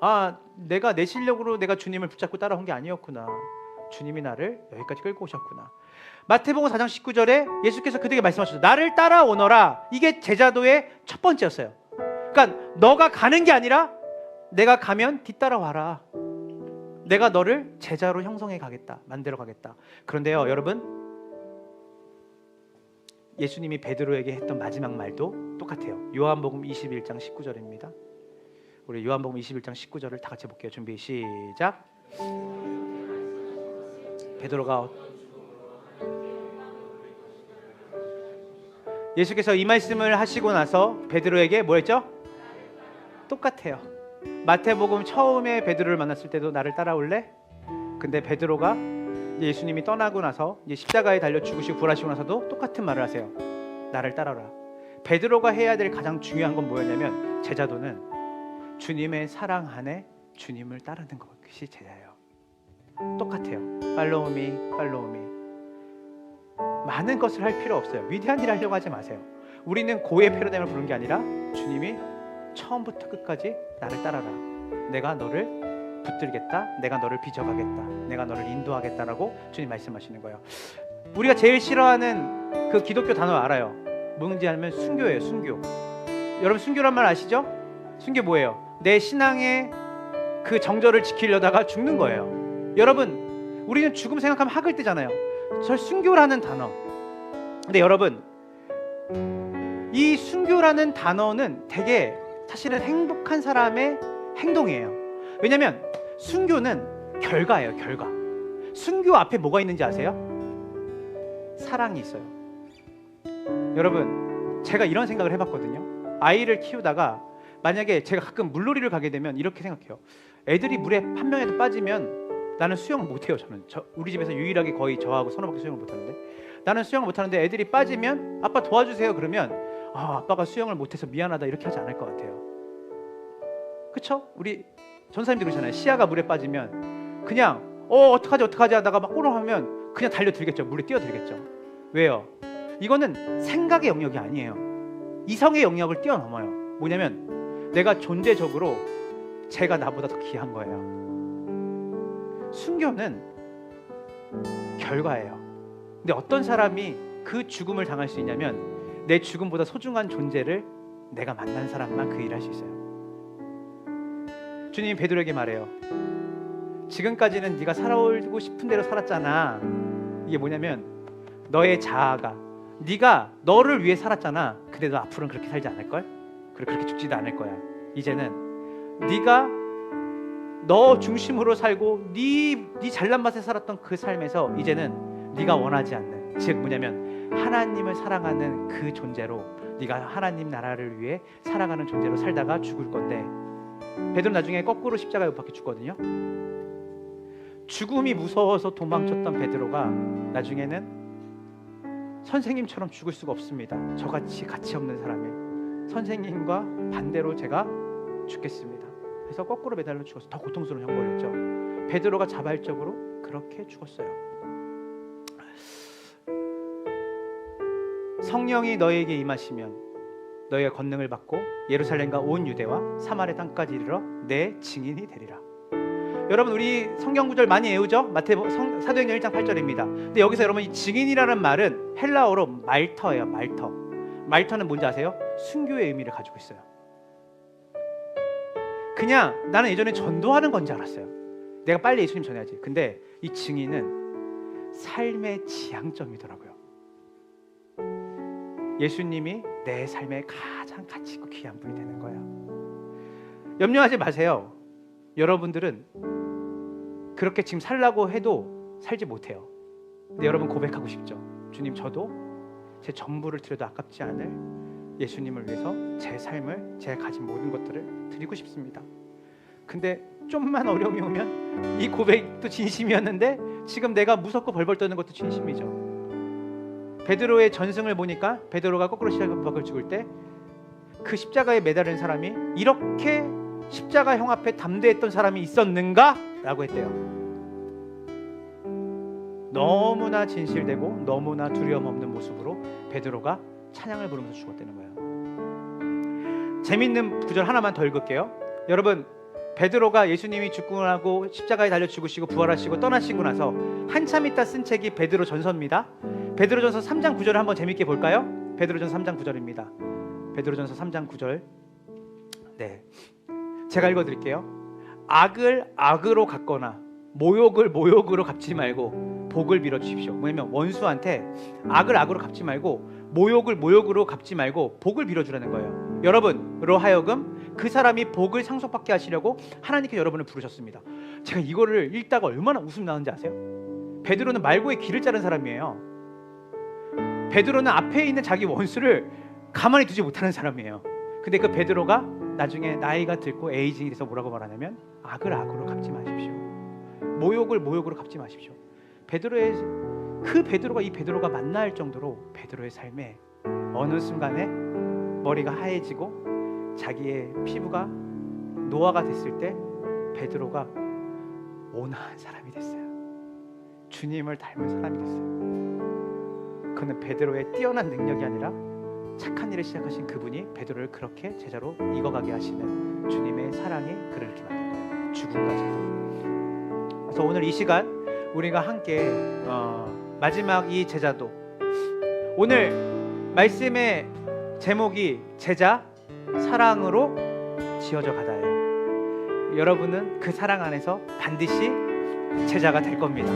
아, 내가 내 실력으로 내가 주님을 붙잡고 따라온 게 아니었구나. 주님이 나를 여기까지 끌고 오셨구나. 마태복음 4장 19절에 예수께서 그들에게 말씀하셨죠. 나를 따라오너라. 이게 제자도의 첫 번째였어요. 그러니까 너가 가는 게 아니라 내가 가면 뒤따라와라. 내가 너를 제자로 형성해 가겠다. 만들어 가겠다. 그런데요, 여러분, 예수님이 베드로에게 했던 마지막 말도 똑같아요. 요한복음 21장 19절입니다. 우리 요한복음 21장 19절을 다 같이 볼게요. 준비 시작. 베드로가 예수께서 이 말씀을 하시고 나서 베드로에게 뭐 했죠? 똑같아요. 마태복음 처음에 베드로를 만났을 때도 나를 따라올래? 근데 베드로가 예수님이 떠나고 나서 이제 십자가에 달려 죽으시고 부활하시고 나서도 똑같은 말을 하세요. 나를 따라라. 베드로가 해야 될 가장 중요한 건 뭐였냐면 제자도는 주님의 사랑 안에 주님을 따르는 것이 제자예요. 똑같아요. Follow me, follow me. 많은 것을 할 필요 없어요. 위대한 일 하려고 하지 마세요. 우리는 고의 패러다임을 부르는 게 아니라 주님이 처음부터 끝까지 나를 따라라. 내가 너를 붙들겠다. 내가 너를 빚어가겠다. 내가 너를 인도하겠다라고 주님 말씀하시는 거예요. 우리가 제일 싫어하는 그 기독교 단어 알아요. 뭔지 알면 순교예요. 순교. 여러분 순교란 말 아시죠? 순교 뭐예요? 내 신앙의 그 정절을 지키려다가 죽는 거예요. 여러분 우리는 죽음 생각하면 학을 뜨잖아요. 저 순교라는 단어. 근데 여러분 이 순교라는 단어는 되게 사실은 행복한 사람의 행동이에요. 왜냐하면 순교는 결과예요. 결과. 순교 앞에 뭐가 있는지 아세요? 사랑이 있어요. 여러분 제가 이런 생각을 해봤거든요. 아이를 키우다가 만약에 제가 가끔 물놀이를 가게 되면 이렇게 생각해요. 애들이 물에 한 명이라도 빠지면 나는 수영을 못해요. 우리 집에서 유일하게 거의 저하고 서너밖에 수영을 못하는데 나는 수영을 못하는데 애들이 빠지면 아빠 도와주세요 그러면 아빠가 수영을 못해서 미안하다 이렇게 하지 않을 것 같아요. 그쵸? 우리 전사님들 그러잖아요. 시야가 물에 빠지면 그냥 어떡하지 하다가 막 꼬롱하면 그냥 달려들겠죠. 물에 뛰어들겠죠. 왜요? 이거는 생각의 영역이 아니에요. 이성의 영역을 뛰어넘어요. 뭐냐면 내가 존재적으로 쟤가 나보다 더 귀한 거예요. 순교는 결과예요. 근데 어떤 사람이 그 죽음을 당할 수 있냐면 내 죽음보다 소중한 존재를 내가 만난 사람만 그 일을 할 수 있어요. 주님이 베드로에게 말해요. 지금까지는 네가 살아오고 싶은 대로 살았잖아. 이게 뭐냐면 너의 자아가 네가 너를 위해 살았잖아. 근데 너 앞으로는 그렇게 살지 않을걸? 그렇게 죽지도 않을 거야. 이제는 네가 너 중심으로 살고 네 잘난 맛에 살았던 그 삶에서 이제는 네가 원하지 않는, 즉 뭐냐면 하나님을 사랑하는 그 존재로 네가 하나님 나라를 위해 살아가는 존재로 살다가 죽을 건데 베드로 나중에 거꾸로 십자가에 못 박혀 죽거든요. 죽음이 무서워서 도망쳤던 베드로가 나중에는 선생님처럼 죽을 수가 없습니다. 저같이 가치 없는 사람이 선생님과 반대로 제가 죽겠습니다. 그래서 거꾸로 매달려 죽어서 더 고통스러운 형벌이었죠. 베드로가 자발적으로 그렇게 죽었어요. 성령이 너에게 임하시면 너희가 권능을 받고 예루살렘과 온 유대와 사마리아 땅까지 이르러 내 증인이 되리라. 여러분, 우리 성경 구절 많이 외우죠? 사도행전 1장 8절입니다. 근데 여기서 여러분, 이 증인이라는 말은 헬라어로 말터예요. 말터. 말터는 뭔지 아세요? 순교의 의미를 가지고 있어요. 그냥 나는 예전에 전도하는 건지 알았어요. 내가 빨리 예수님 전해야지. 근데 이 증인은 삶의 지향점이더라고요. 예수님이 내 삶에 가장 가치 있고 귀한 분이 되는 거야. 염려하지 마세요. 여러분들은 그렇게 지금 살라고 해도 살지 못해요. 근데 여러분 고백하고 싶죠. 주님, 저도 제 전부를 드려도 아깝지 않을 예수님을 위해서 제 삶을, 제가 가진 모든 것들을 드리고 싶습니다. 근데 좀만 어려움이 오면 이 고백도 진심이었는데 지금 내가 무섭고 벌벌 떠는 것도 진심이죠. 베드로의 전승을 보니까 베드로가 거꾸로 십자가를 죽을 때 그 십자가에 매달린 사람이 이렇게 십자가 형 앞에 담대했던 사람이 있었는가? 라고 했대요. 너무나 진실되고 너무나 두려움 없는 모습으로 베드로가 찬양을 부르면서 죽었다는 거예요. 재밌는 구절 하나만 더 읽을게요. 여러분, 베드로가 예수님이 죽고 나고 십자가에 달려 죽으시고 부활하시고 떠나시고 나서 한참 있다 쓴 책이 베드로 전서입니다. 베드로전서 3장 9절을 한번 재밌게 볼까요? 베드로전서 3장 9절입니다. 베드로전서 3장 9절. 네, 제가 읽어드릴게요. 악을 악으로 갚거나 모욕을 모욕으로 갚지 말고 복을 빌어 주십시오. 뭐냐면 원수한테 악을 악으로 갚지 말고 모욕을 모욕으로 갚지 말고 복을 빌어 주라는 거예요. 여러분으로 하여금 그 사람이 복을 상속받게 하시려고 하나님께 여러분을 부르셨습니다. 제가 이거를 읽다가 얼마나 웃음 나는지 아세요? 베드로는 말고의 길을 자른 사람이에요. 베드로는 앞에 있는 자기 원수를 가만히 두지 못하는 사람이에요. 근데 그 베드로가 나중에 나이가 들고 에이징이 돼서 뭐라고 말하냐면 악을 악으로 갚지 마십시오. 모욕을 모욕으로 갚지 마십시오. 베드로가 이 베드로가 만날 정도로 베드로의 삶에 어느 순간에 머리가 하얘지고 자기의 피부가 노화가 됐을 때 베드로가 온화한 사람이 됐어요. 주님을 닮은 사람이 됐어요. 그는 베드로의 뛰어난 능력이 아니라 착한 일을 시작하신 그분이 베드로를 그렇게 제자로 익어가게 하시는 주님의 사랑이 그를 이렇게 만든 거예요. 죽음까지도. 그래서 오늘 이 시간 우리가 함께 마지막 이 제자도, 오늘 말씀의 제목이 제자 사랑으로 지어져 가다예요. 여러분은 그 사랑 안에서 반드시 제자가 될 겁니다.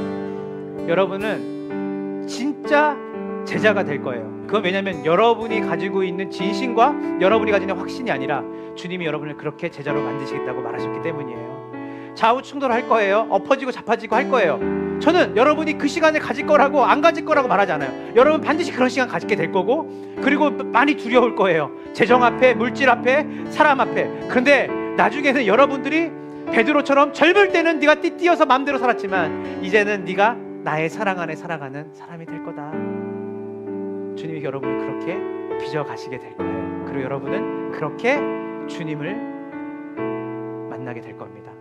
여러분은 진짜 제자가 될 거예요. 그건 왜냐하면 여러분이 가지고 있는 진심과 여러분이 가지는 확신이 아니라 주님이 여러분을 그렇게 제자로 만드시겠다고 말하셨기 때문이에요. 좌우 충돌할 거예요. 엎어지고 잡아지고 할 거예요. 저는 여러분이 그 시간을 가질 거라고 안 가질 거라고 말하지 않아요. 여러분 반드시 그런 시간 가지게 될 거고, 그리고 많이 두려울 거예요. 재정 앞에, 물질 앞에, 사람 앞에. 그런데 나중에는 여러분들이 베드로처럼 젊을 때는 네가 띠띠어서 마음대로 살았지만 이제는 네가 나의 사랑 안에 살아가는 사람이 될 거다. 주님이 여러분을 그렇게 빚어가시게 될 거예요. 그리고 여러분은 그렇게 주님을 만나게 될 겁니다.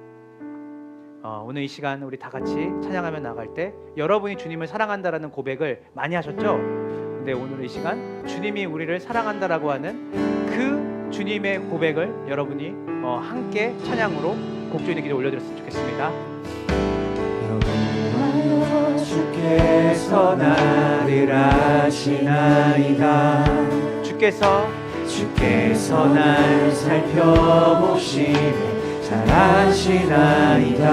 오늘 이 시간 우리 다 같이 찬양하며 나갈 때 여러분이 주님을 사랑한다라는 고백을 많이 하셨죠? 근데 오늘 이 시간 주님이 우리를 사랑한다라고 하는 그 주님의 고백을 여러분이 함께 찬양으로 곡조인의 길에 올려드렸으면 좋겠습니다. 주께서 나를 아시나이다. 주께서 날 살펴보시며 잘 아시나이다.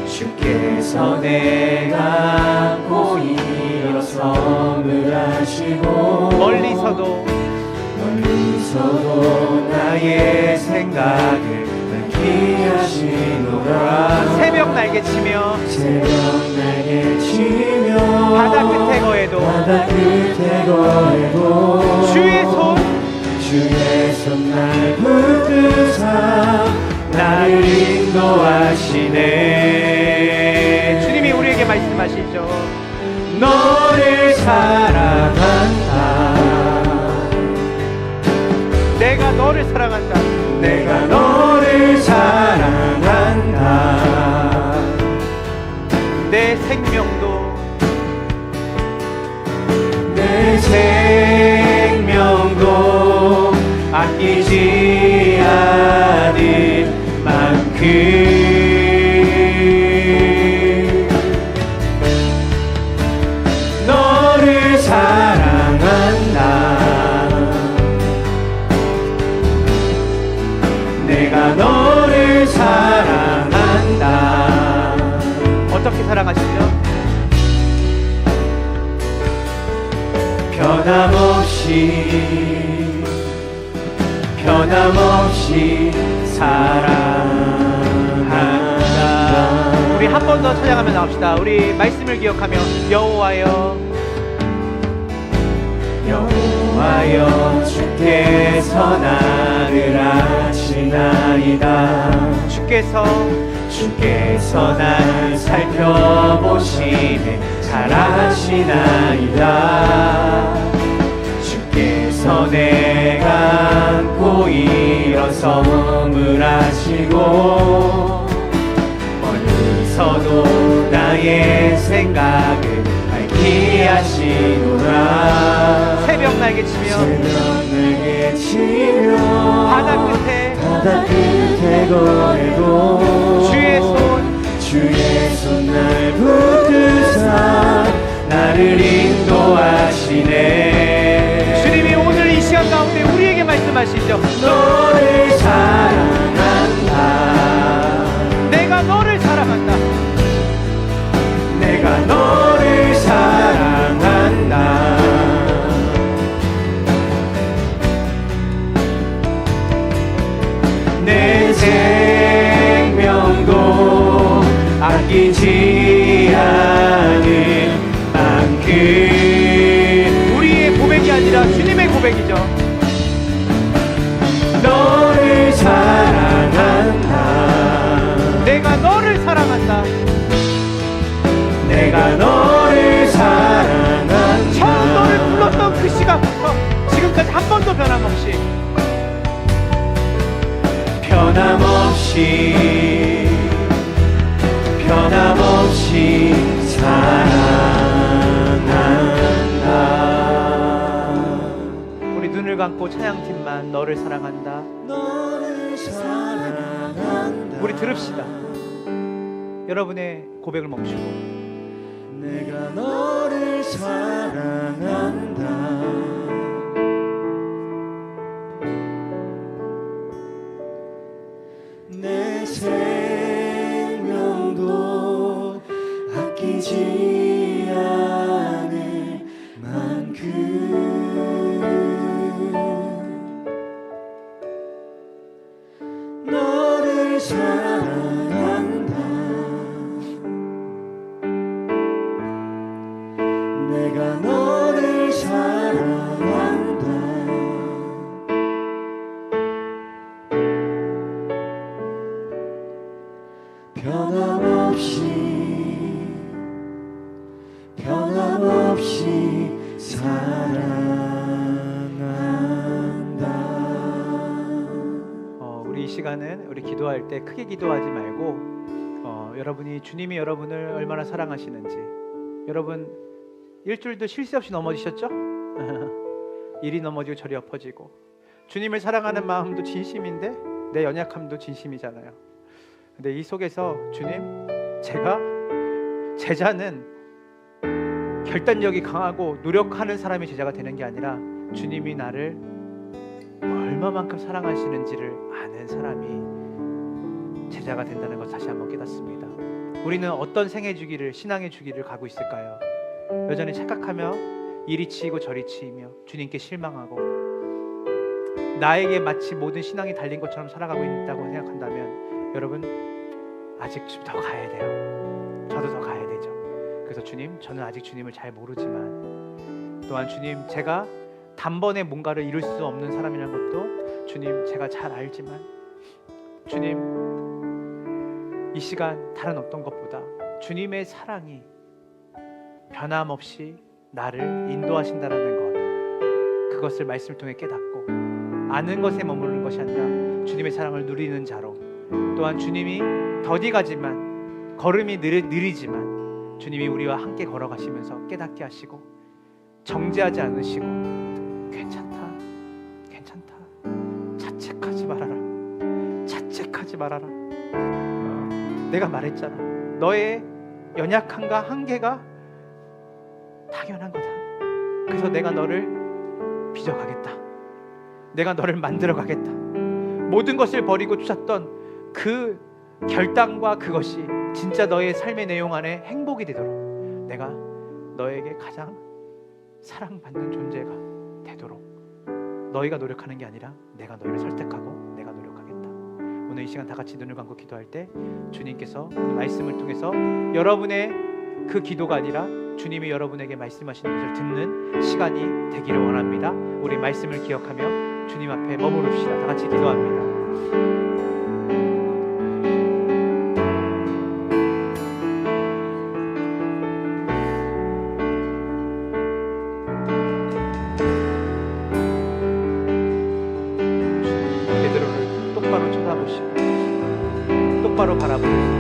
주께서 내가 안고 일어섬을 하시고 멀리서도 나의 생각을 하시노라. 새벽 날개치며 바다 끝에 거해도 주의 손 날 붙드사 나를 인도하시네. 주님이 우리에게 말씀하시죠. 너를 사랑한다. 내가 너를 사랑한다. 내가 너를 사랑한다. 내 생명도 내 생명도 아끼지 않을 만큼 너를 사랑한다. 내가 너를 사랑한다. 어떻게 사랑하시죠? 변함없이 사랑한다. 우리 한 번 더 찬양하며 나옵시다. 우리 말씀을 기억하며 여호와여 여호와여 주께서 나를 아시나이다. 주께서 나를 살펴보시네 잘 아시나이다. 주께서 내가 안고 일어섬을 하시고 멀리서도 나의 생각을 알게 하시노라. 새벽 날개치며 바다 끝에 거해도 주의 손 날 붙드사 나를 인도하시네. 주님이 오늘 이 시간 가운데 우리에게 말씀하시죠. 너를 사랑한다. 내가 너를 사랑한다. 내가 너를 사랑한다. 내 생명도 아끼지 않을 만큼 우리의 고백이 아니라 주님의 고백이죠. 너를 사랑한다. 내가 너를 사랑한다. 내가 너를 사랑한다. 처음 너를 불렀던 그 시간부터 지금까지 한 번도 변함없이 사랑한다. 우리 눈을 감고 찬양팀만 너를 사랑한다. 너를 사랑한다. 우리 들읍시다. 여러분의 고백을 멈추고 내가 너를 사랑한다. 내 생명도 아끼지 않을 만큼 너를 사랑한다. 내가 너를 사랑한다. 변함없이 사랑한다. 우리 이 시간은 우리 기도할 때 크게 기도하지 말고 여러분이 주님이 여러분을 얼마나 사랑하시는지, 여러분 일주일도 쉴 새 없이 넘어지셨죠? 이리 넘어지고 저리 엎어지고 주님을 사랑하는 마음도 진심인데 내 연약함도 진심이잖아요. 근데 이 속에서 주님, 제자는 결단력이 강하고 노력하는 사람이 제자가 되는 게 아니라 주님이 나를 얼마만큼 사랑하시는지를 아는 사람이 제자가 된다는 것 다시 한번 깨닫습니다. 우리는 어떤 생애 주기를, 신앙의 주기를 가고 있을까요? 여전히 착각하며 이리 치이고 저리 치이며 주님께 실망하고 나에게 마치 모든 신앙이 달린 것처럼 살아가고 있다고 생각한다면 여러분 아직 좀 더 가야 돼요. 저도 더 가야 되죠. 그래서 주님, 저는 아직 주님을 잘 모르지만 또한 주님, 제가 단번에 뭔가를 이룰 수 없는 사람이라는 것도 주님 제가 잘 알지만 주님, 이 시간 다른 어떤 것보다 주님의 사랑이 변함없이 나를 인도하신다라는 것, 그것을 말씀을 통해 깨닫고 아는 것에 머무르는 것이 아니라 주님의 사랑을 누리는 자로, 또한 주님이 더디 가지만 걸음이 느리지만 주님이 우리와 함께 걸어가시면서 깨닫게 하시고 정죄하지 않으시고 괜찮다 자책하지 말아라. 내가 말했잖아, 너의 연약함과 한계가 당연한 거다. 그래서 내가 너를 빚어가겠다. 내가 너를 만들어가겠다. 모든 것을 버리고 쫓았던 그 결단과 그것이 진짜 너의 삶의 내용 안에 행복이 되도록 내가 너에게 가장 사랑받는 존재가 되도록 너희가 노력하는 게 아니라 내가 너희를 설득하고 내가 노력하겠다. 오늘 이 시간 다 같이 눈을 감고 기도할 때 주님께서 오늘 말씀을 통해서 여러분의 그 기도가 아니라 주님이 여러분에게 말씀하시는 것을 듣는 시간이 되기를 원합니다. 우리 말씀을 기억하며 주님 앞에 머무릅시다. 다 같이 기도합니다. 베드로를 똑바로 쳐다보시고 똑바로 바라보시고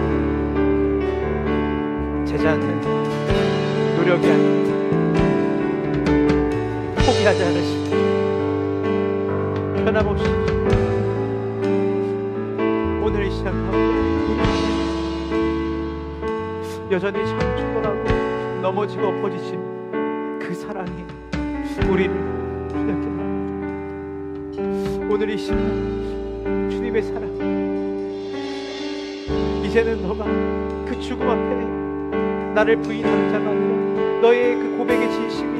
제자는 노력이 아니라 포기하지 않으시고 변함없이 오늘 이 시간 가운데 여전히 좌충우돌하고 넘어지고 엎어지신 그 사랑이 우리를 부여케 합니다. 오늘 이 시간 주님의 사랑, 이제는 너가 그 죽음 앞에 나를 부인하는 자가 아니라 너의 그 고백의 진심이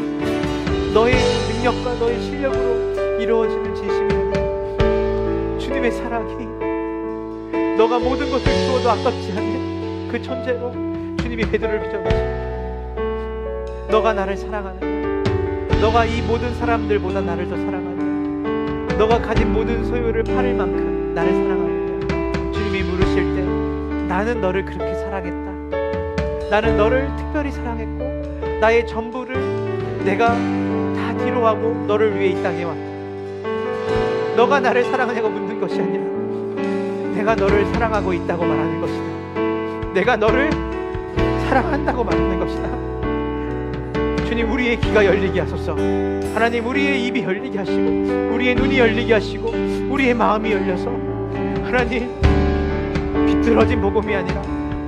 너의 능력과 너의 실력으로 이루어지는 진심이 아니라 주님의 사랑이 너가 모든 것을 주어도 아깝지 않은 그 존재로 주님이 베드로를 빚어가십니다. 너가 나를 사랑하느냐, 너가 이 모든 사람들보다 나를 더 사랑하느냐, 너가 가진 모든 소유를 팔을 만큼 나를 사랑하느냐. 주님이 물으실 때 나는 너를 그렇게 사랑했다. 나는 너를 특별히 사랑했고 나의 전부를 내가 다 뒤로하고 너를 위해 이 땅에 왔다. 너가 나를 사랑하냐고 묻는 것이 아니라 내가 너를 사랑하고 있다고 말하는 것이다. 내가 너를 사랑한다고 말하는 것이다. 주님, 우리의 귀가 열리게 하소서. 하나님, 우리의 입이 열리게 하시고 우리의 눈이 열리게 하시고 우리의 마음이 열려서 하나님, 비뚤어진 복음이 아니라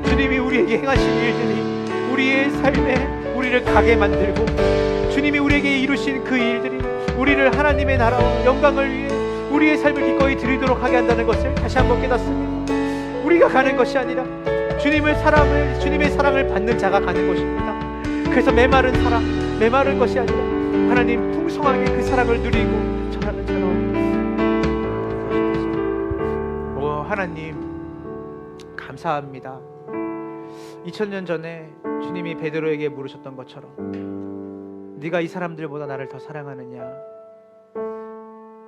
주님이 우리에게 행하신 일들이 우리의 삶에 우리를 가게 만들고 주님이 우리에게 이루신 그 일들이 우리를 하나님의 나라와 영광을 위해 우리의 삶을 기꺼이 드리도록 하게 한다는 것을 다시 한번 깨닫습니다. 우리가 가는 것이 아니라 주님의 사랑을 받는 자가 가는 것입니다. 그래서 메마른 사랑, 메마른 것이 아니라 하나님 풍성하게 그 사랑을 누리고 전하는 자로. 오 하나님, 감사합니다. 2000년 전에 주님이 베드로에게 물으셨던 것처럼 네가 이 사람들보다 나를 더 사랑하느냐?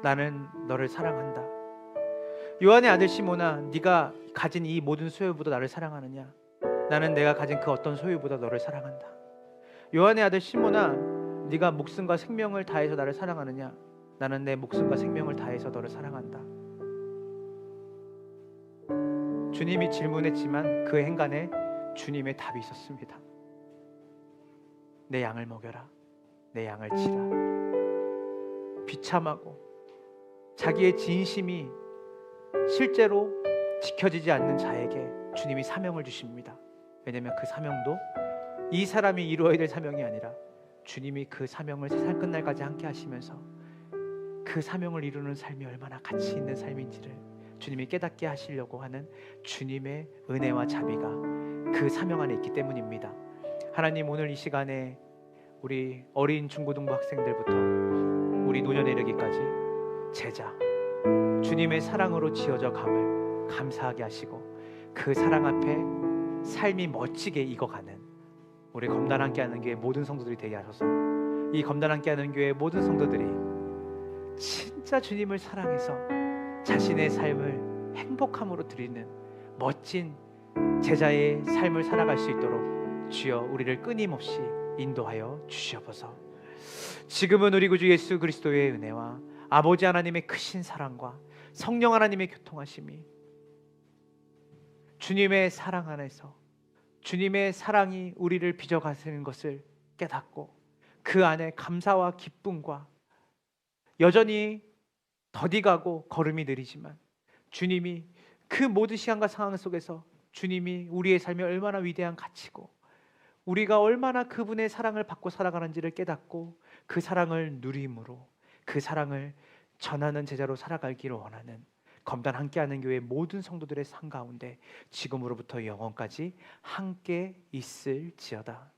나는 너를 사랑한다. 요한의 아들 시몬아, 네가 가진 이 모든 소유보다 나를 사랑하느냐? 나는 내가 가진 그 어떤 소유보다 너를 사랑한다. 요한의 아들 시몬아, 네가 목숨과 생명을 다해서 나를 사랑하느냐? 나는 내 목숨과 생명을 다해서 너를 사랑한다. 주님이 질문했지만 그 행간에 주님의 답이 있었습니다. 내 양을 먹여라. 내 양을 치라. 비참하고 자기의 진심이 실제로 지켜지지 않는 자에게 주님이 사명을 주십니다. 왜냐하면 그 사명도 이 사람이 이루어야 될 사명이 아니라 주님이 그 사명을 세상 끝날까지 함께 하시면서 그 사명을 이루는 삶이 얼마나 가치 있는 삶인지를 주님이 깨닫게 하시려고 하는 주님의 은혜와 자비가 그 사명 안에 있기 때문입니다. 하나님, 오늘 이 시간에 우리 어린 중고등부 학생들부터 우리 노년에 이르기까지 제자, 주님의 사랑으로 지어져 감을 감사하게 하시고 그 사랑 앞에 삶이 멋지게 익어가는 우리 검단 함께하는 교회 모든 성도들이 되게 하셔서 이 검단 함께하는 교회 모든 성도들이 진짜 주님을 사랑해서 자신의 삶을 행복함으로 드리는 멋진 제자의 삶을 살아갈 수 있도록 주여 우리를 끊임없이 인도하여 주시옵소서. 지금은 우리 구주 예수 그리스도의 은혜와 아버지 하나님의 크신 사랑과 성령 하나님의 교통하심이, 주님의 사랑 안에서 주님의 사랑이 우리를 빚어가시는 것을 깨닫고 그 안에 감사와 기쁨과, 여전히 더디가고 걸음이 느리지만 주님이 그 모든 시간과 상황 속에서 주님이 우리의 삶이 얼마나 위대한 가치고 우리가 얼마나 그분의 사랑을 받고 살아가는지를 깨닫고 그 사랑을 누림으로 그 사랑을 전하는 제자로 살아가기를 원하는 검단 함께하는 교회 모든 성도들의 삶 가운데 지금으로부터 영원까지 함께 있을지어다.